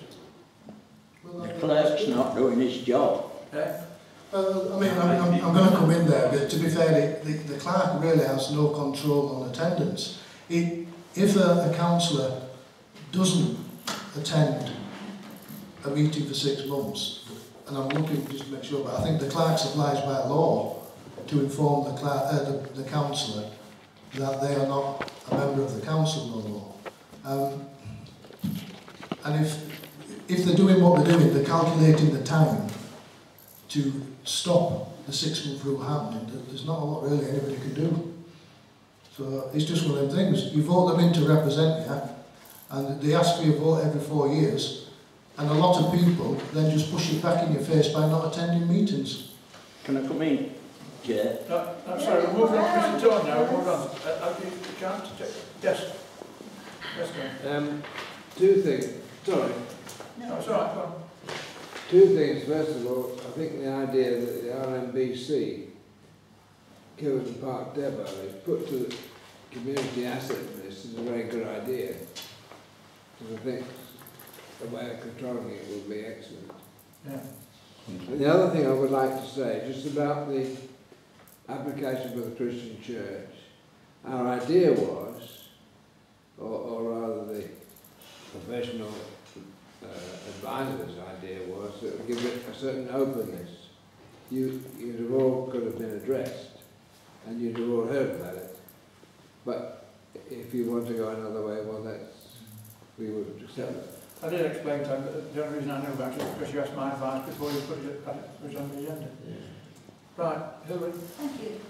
Well, The clerk's not doing his job. Well, I mean, I'm going to come in there, but to be fair, the clerk really has no control on attendance. If a councillor doesn't attend a meeting for 6 months, and I'm looking just to make sure, but I think the clerk's obliged by law to inform the councillor that they are not a member of the council no more. And if they're doing what they're doing, they're calculating the time to stop the 6 month rule happening. There's not a lot really anybody can do. So it's just one of them things. You vote them in to represent you, and they ask for your vote every 4 years, and a lot of people then just push it back in your face by not attending meetings. Can I come in, Chair? No, sorry, we're moving on to Mr. Tone now. Hold on. You can't check. Yes. Yes, go. 2 things. Sorry. No, it's all right. Go on. 2 things. First of all, I think the idea that the RMBC, Kilburn Park Depot, is put to the community asset list is a very good idea. Because I think the way of controlling it will be excellent. Yeah. And the other thing I would like to say, just about the application for the Christian Church, our idea was, or rather the professional spine of this idea was that it would give it a certain openness. You'd have all could have been addressed, and you'd have all heard about it. But if you want to go another way, well, we would accept that. I did explain to him that the only reason I knew about it was because you asked my advice before you put it on the agenda. Yeah. Right, Hillary. Thank you.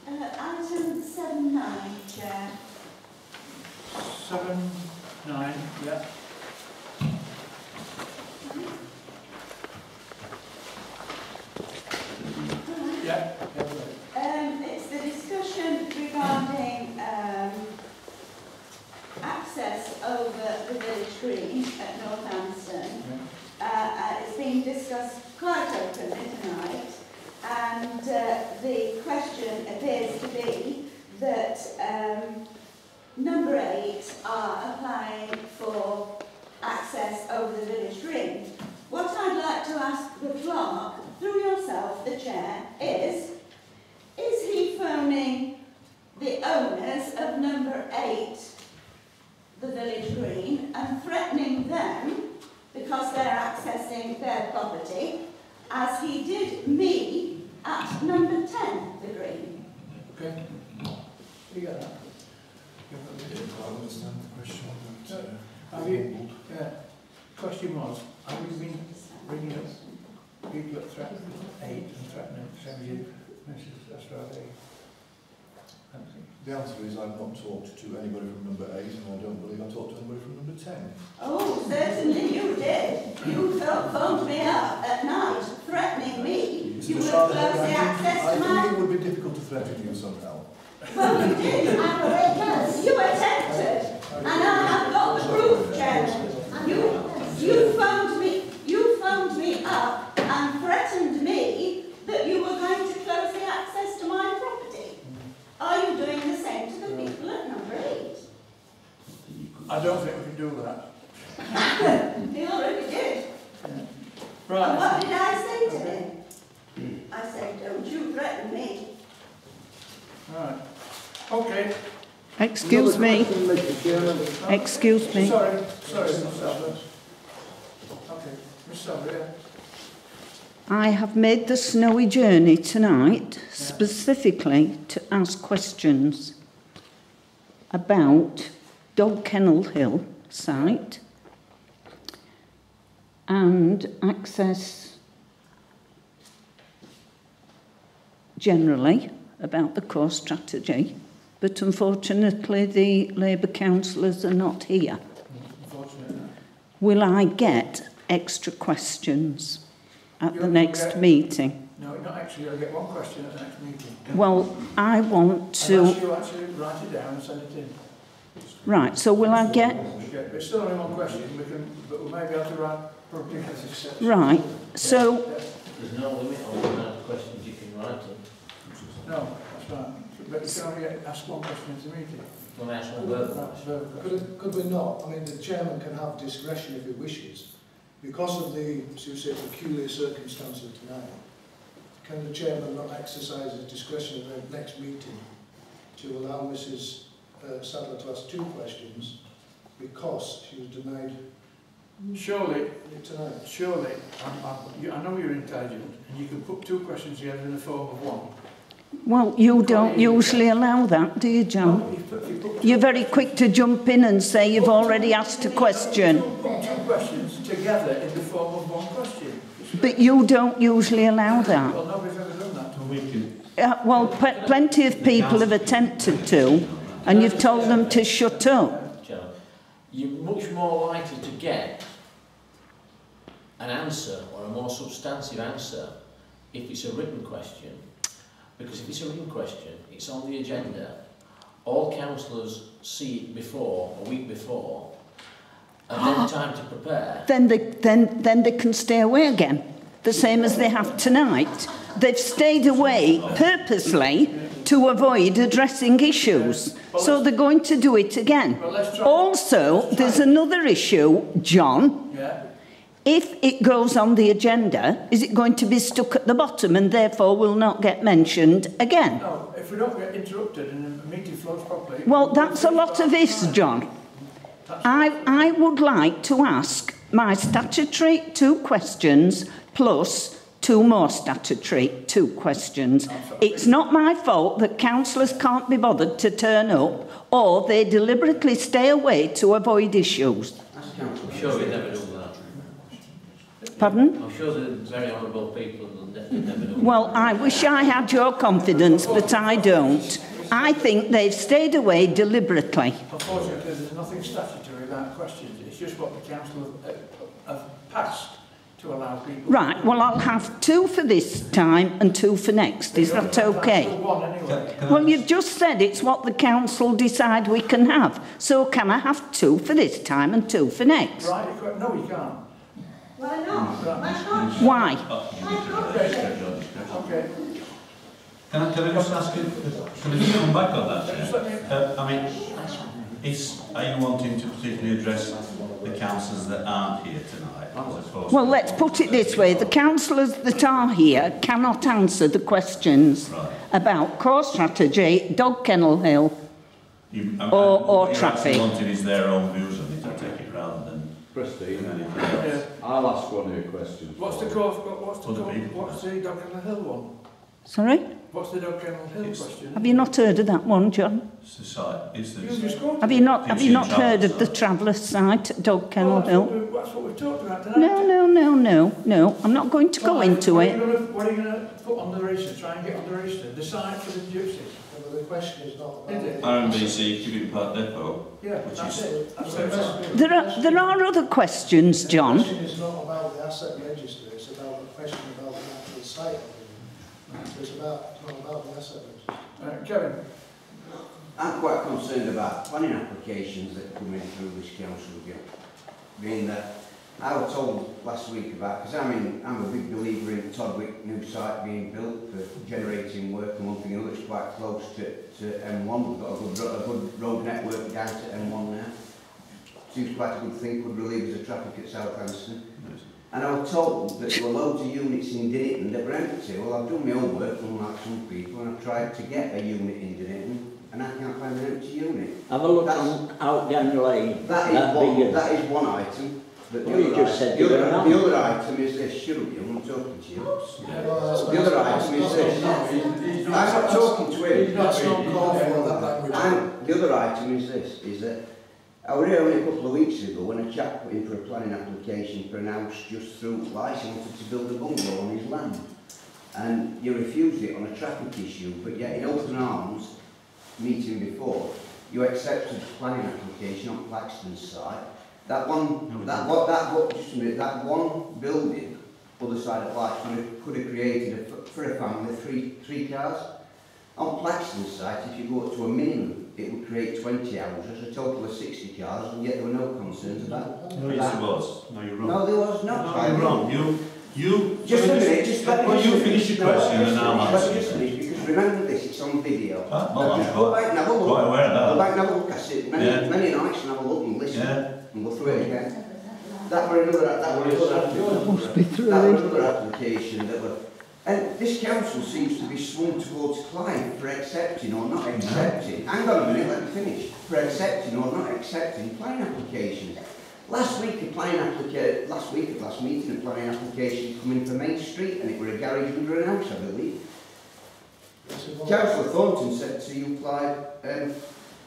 Item 7.9, Chair. 7.9, yeah. Yeah. It's the discussion regarding access over the village green at North Anston. It's been discussed quite openly tonight, and the question appears to be that number 8 are applying for access over the village green. What I'd like to ask the clerk, through yourself, the chair, is he phoning the owners of number 8, the village green, and threatening them because they're accessing their property, as he did me at number 10, the green? Okay. You got that? I understand the question. Question was, have you been bringing up people that threaten 8 and threatening you, Mrs. Estrada? The answer is I've not talked to anybody from number 8, and I don't believe I talked to anybody from number 10. Oh, certainly you did. You phoned me up at night, threatening me. You would close the access to my... I think it would be difficult to threaten you somehow. Well, you did. You attempted. And I have got the proof, Chairman. You phoned me up and threatened me that you were going to close the access to my property. Are you doing the same to the people at number 8? I don't think we can do that. He already did. Right. And what did I say to him? I said, don't you threaten me. Right. Okay. Excuse me. Excuse me. Sorry, Miss Albert. Okay, Miss Albert, yeah. I have made the snowy journey tonight specifically to ask questions about Dog Kennel Hill site and access generally about the core strategy, but unfortunately the Labour councillors are not here. Unfortunately. Will I get extra questions at the next meeting? No, not actually. You'll get one question at the next meeting. Well, I want to... Unless you actually write it down and send it in. Right, so will I get... Okay, it's still only one question, but we may be able to write probably... Right, so... There's no limit on the amount of questions you can write in. No, that's right. But you can only ask one question at the meeting. Well, ask one verbal. Could we not? I mean, the chairman can have discretion if he wishes. Because of the, as you say, peculiar circumstances tonight, can the chairman not exercise his discretion at the next meeting to allow Mrs. Sadler to ask 2 questions because she was denied Surely, tonight? Surely, I know you're intelligent and you can put 2 questions together in the form of one. Well, you don't usually allow that, do you, John? No, You're very quick to jump in and say you've already asked a question. Put 2 questions together in the form of one question. But you don't usually allow that. Well, nobody's ever done that. Well, plenty of people have attempted to, and you've told them to shut up. Joe, you're much more likely to get an answer or a more substantive answer if it's a written question. Because if it's a written question, it's on the agenda, all councillors see it before, a week before, and then time to prepare. Then they can stay away again, the same as they have tonight. They've stayed away purposely to avoid addressing issues, so they're going to do it again. Also, there's another issue, John. Yeah. If it goes on the agenda, is it going to be stuck at the bottom and therefore will not get mentioned again? No, if we don't get interrupted and the meeting flows properly... Well, that's a lot of ifs, John. I would like to ask my statutory 2 questions plus 2 more statutory 2 questions. It's not my fault that councillors can't be bothered to turn up or they deliberately stay away to avoid issues. I'm sure we never do that. Pardon? I'm sure they're very honourable people that never do that. Well, I wish I had your confidence, but I don't. I think they've stayed away deliberately. Unfortunately, there's nothing statutory about questions. It's just what the council have passed to allow people. Right, well, I'll have 2 for this time and 2 for next. Is that okay? One anyway. Well, you've just said it's what the council decide we can have. So can I have 2 for this time and 2 for next? Right, no, you can't. Why not? Why can't Why? Okay. Can I just ask you, can I just come back on that? I mean, are you wanting to particularly address the councillors that aren't here tonight? As opposed Well, to let's put it this way. The councillors that are here cannot answer the questions about core strategy, Dog Kennel Hill, or traffic. What you wanted is their own views on it, I take it, rather than Trustee, anything else. I'll ask one of your questions. What's the Dog Kennel Hill one? Sorry? What's the Dog Kennel Hill question? Have you not heard of that one, John? It's the site. It's the, Have you not heard of the Travellers site at Dog Kennel Hill? That's what we've talked about tonight. No. I'm not going to go into it. What are you going to put on the register? Try and get on the register. The site for the gypsies. But the question is not about Is it? RMBC Cubic Park Depot. Yeah, which that's is, it. That's it. There are other questions, John. The question is not about the asset register, it's about the question about the actual site of it. So it's not about the asset register. Kevin? I'm quite concerned about planning applications that come in through this council again. Being that I was told last week about, because I'm a big believer in Todwick new site being built for generating work and one thing and another. It's quite close to M1. We've got a good road network down to M1 now. Seems quite a good thing, could relieve us of traffic at South Anston. And I was told that there were loads of units in Dinniton that were empty. Well, I've done my own work, unlike some people, and I've tried to get a unit in Dinniton, and I can't find an empty unit. Have a look out down lane. That is one item. But the other item is this, shouldn't you? I'm not talking to you. The other item is this. I'm not talking to him. That's not called for, that language. The other item is this, is that I was here only a couple of weeks ago when a chap put in for a planning application for an house just through Lice. He wanted to build a bungalow on his land. And you refused it on a traffic issue, but yet in open arms, meeting before, you accepted the planning application on Claxton's site. That one building, other side of Lice, could have created for a family three cars. On Claxton's site, if you go up to a minimum, it would create 20 houses, a total of 60 cars, and yet there were no concerns about that. No, yes, there was. No, you're wrong. No, there was not. No, you're wrong. You just a minute, just let me well, you finish your question and I'll answer. Just finish, because remember this, it's on video. Go back and have a look. Quite aware of that. Go back and have a look at it many nights and have a look and listen and go through it again. That were another application that were. And this council seems to be swung towards Clyde for accepting or not accepting. Hang on a minute, let me finish. For accepting or not accepting planning applications. Last week at last meeting, a planning application come in for Main Street, and it were a garage under an house, I believe. Councillor Thornton said to you, Clyde,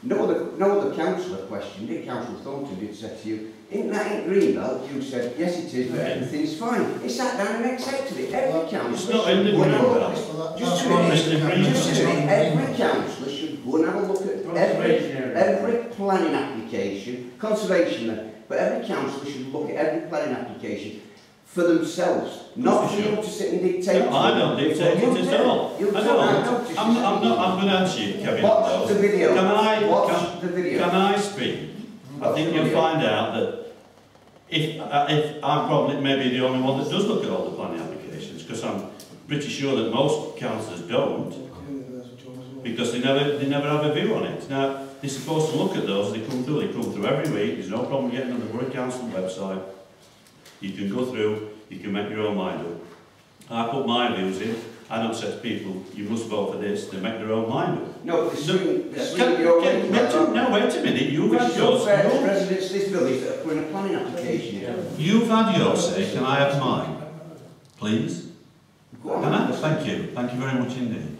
no other councillor questioned it. Councillor Thornton did say to you, in Greenbelt, you said, yes it is, but everything's fine. He sat down and accepted it. Every councillor it's not in the Greenbelt. Just a minute, every councillor should go and have a look at every planning application, conservation, but every councillor should look at every planning application for themselves, not for you to sit and dictate. No, I don't dictate it at all. I'm going to answer you, Kevin. Watch the video. Can I speak? I think you'll find out that if I'm probably maybe the only one that does look at all the planning applications, because I'm pretty sure that most councillors don't, because they never have a view on it. Now, they're supposed to look at those, they come through every week, there's no problem getting on the Borough Council website. You can go through, you can make your own mind up. I put my views in, I don't say to people, you must vote for this, they make their own mind up. No, Wait a minute, you've had yours. Residents of this village that are putting a planning application in. You've had yours say, can I have mine? Please? Can I? Thank you very much indeed.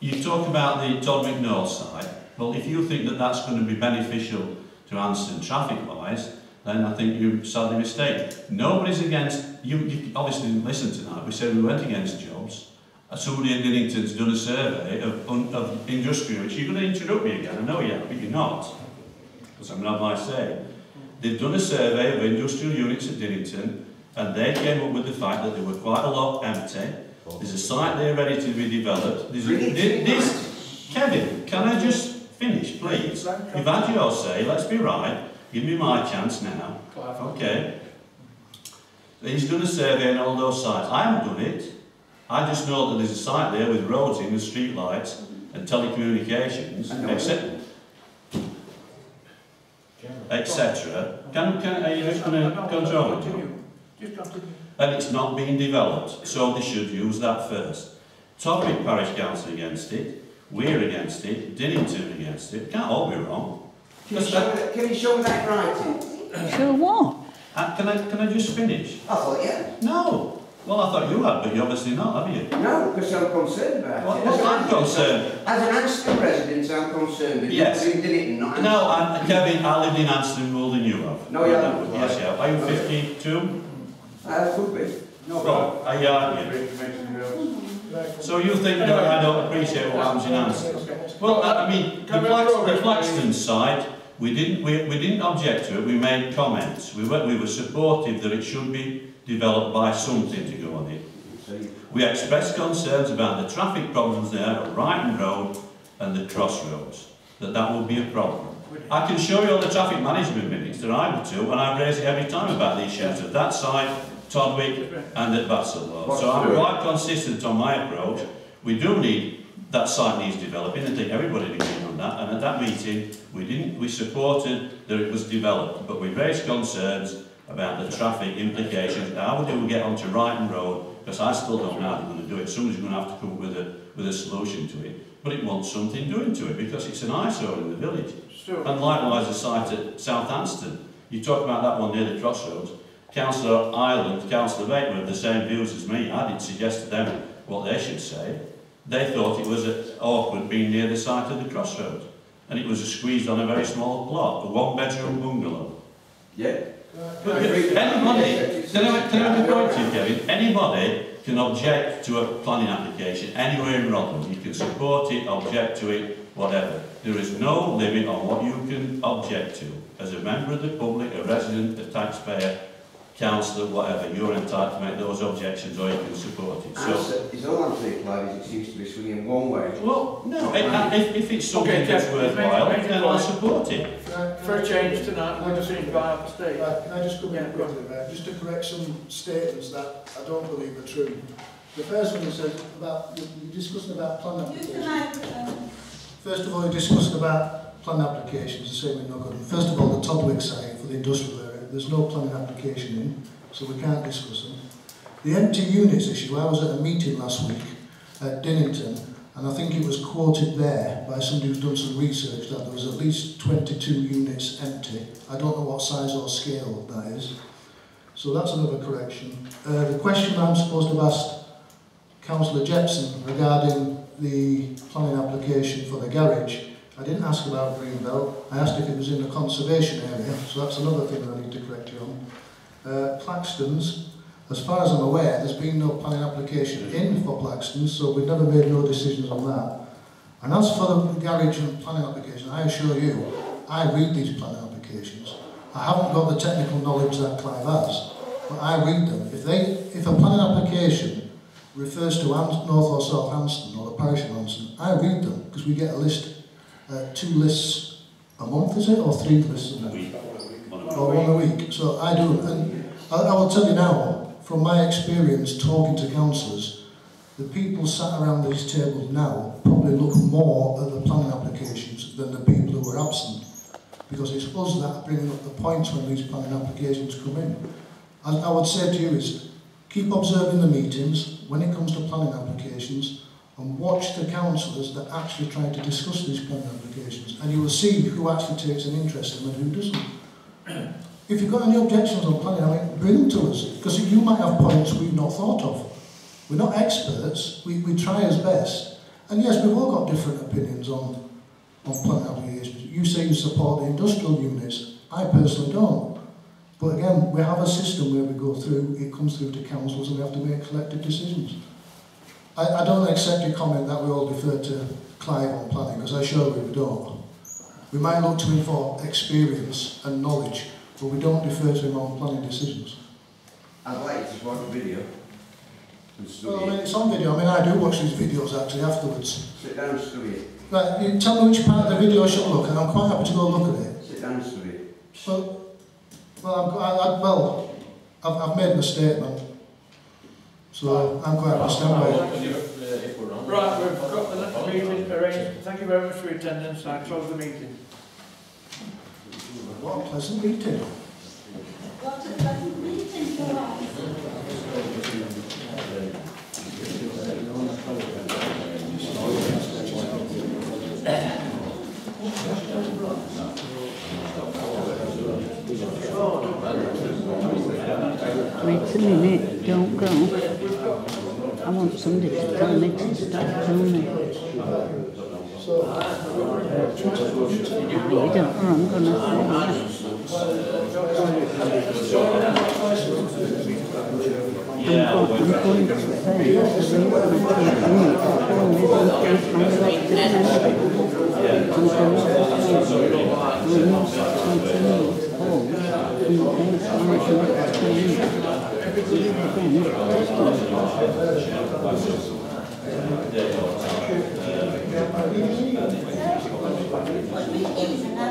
You talk about the Todwick North side. Well, if you think that that's going to be beneficial to Anston traffic-wise, then I think you're sadly mistaken. Nobody's against, you obviously didn't listen tonight, we said we weren't against jobs. Somebody at Dinnington's done a survey of industrial, which you're going to interrupt me again, I know you have, but you're not, because I'm not my say. They've done a survey of industrial units at Dinnington, and they came up with the fact that there were quite a lot empty. There's a site there ready to be developed. Kevin, can I just finish, please? You've had your say, let's be right. Give me my chance now. Okay. He's done a survey on all those sites. I haven't done it. I just know that there's a site there with roads in and street lights and telecommunications, etc. Are you just going to control it? And it's not being developed, so they should use that first. Todwick Parish Council against it, we're against it, Dinnington against it. Can't all be wrong. Can you show me that writing? Show what? Can I just finish? I thought, yeah. No. Well, I thought you had, but you're obviously not, have you? No, because I'm concerned about it. Well, I'm concerned. As an Anston resident, I'm concerned that yes. you did it not. No, Kevin, I lived in Anston more than you have. No, you haven't. Yes, you have. Are you 52? Could be. No, well, are you? So you think that I don't appreciate what happens in Anston? Well, I mean, the Flaxton side, we didn't object to it. We made comments. We were supportive that it should be developed by something to go on it. We expressed concerns about the traffic problems there at Wrighton Road and the crossroads. That would be a problem. I can show you all the traffic management minutes that I would do, and I raise it every time about the issues of that side, Todwick and at Bassetlaw. So I'm quite consistent on my approach. We do need, that site needs developing. I think everybody agreed on that, and at that meeting we supported that it was developed, but we raised concerns about the traffic implications. How do we get onto Wrighton Road? Because I still don't know how they're going to do it. Somebody's going to have to come up with a solution to it. But it wants something doing to it because it's an eyesore in the village. Sure. And likewise the site at South Anston. You talk about that one near the crossroads. Councillor Ireland, Councillor Baker have the same views as me. I didn't suggest to them what they should say. They thought it was awkward being near the site of the crossroads. And it was squeezed on a very small plot, a one-bedroom bungalow. Yeah. Anybody, can I be point to you, Kevin? Anybody can object to a planning application anywhere in Rotherham. You can support it, object to it, whatever. There is no limit on what you can object to. As a member of the public, a resident, a taxpayer, councillor, whatever, you're entitled to make those objections or you can support it. So, it's all I'm saying, Clive, is it seems to be swinging one way. Well, no, if it's something that's worthwhile, then I'll support it. For a change tonight, we're just going to buy up the state. Can I just come in quickly there, just to correct some statements that I don't believe are true. The first one is about, you're discussing about plan applications. First of all, you're discussing about plan applications, the same in Nottingham. First of all, the Todwick site for the industrial area, there's no planning application in, so we can't discuss them. The empty units issue, I was at a meeting last week at Dinnington, and I think it was quoted there by somebody who's done some research that there was at least 22 units empty. I don't know what size or scale that is. So that's another correction. The question I'm supposed to have asked Councillor Jepson regarding the planning application for the garage, I didn't ask about Greenbelt. I asked if it was in the conservation area, so that's another thing I need to correct you on. Plaxton's, as far as I'm aware, there's been no planning application in for Plaxton's, so we've never made no decisions on that. And as for the garage and planning application, I assure you, I read these planning applications. I haven't got the technical knowledge that Clive has, but I read them. If a planning application refers to North or South Anston or the parish of Anston, I read them because we get a list. 2 lists a month, is it? Or 3 lists a month? Or 1 a week. So I do, and I will tell you now, from my experience talking to councillors, the people sat around these tables now probably look more at the planning applications than the people who are absent. Because it's us that are bringing up the points when these planning applications come in. And I would say to you is, keep observing the meetings when it comes to planning applications and watch the councillors that actually try to discuss these planning applications, and you will see who actually takes an interest in them and who doesn't. If you've got any objections on planning, I mean, bring them to us, because you might have points we've not thought of. We're not experts, we try as best. And yes, we've all got different opinions on planning applications. You say you support the industrial units, I personally don't. But again, we have a system where we go through, it comes through to councils and we have to make collective decisions. I don't accept your comment that we all defer to Clive on planning, because I surely we don't. We might look to him for experience and knowledge, but we don't defer to him on planning decisions. I'd like you to watch the video. Well, I mean, it's on video. I mean, I do watch these videos actually afterwards. Sit down and study it. Right, you tell me which part of the video I should look at, and I'm quite happy to go look at it. Sit down and study it. Well, I've made my statement, so I'm quite happy to stand by it. Right, we've got the next meeting arranged. Thank you very much for your attendance. I close the meeting. What a pleasant meeting. What a pleasant meeting for us. Wait a minute, don't go. I want somebody to tell me to stop filming. You don't, or I'm going to I'm going to say What meetings are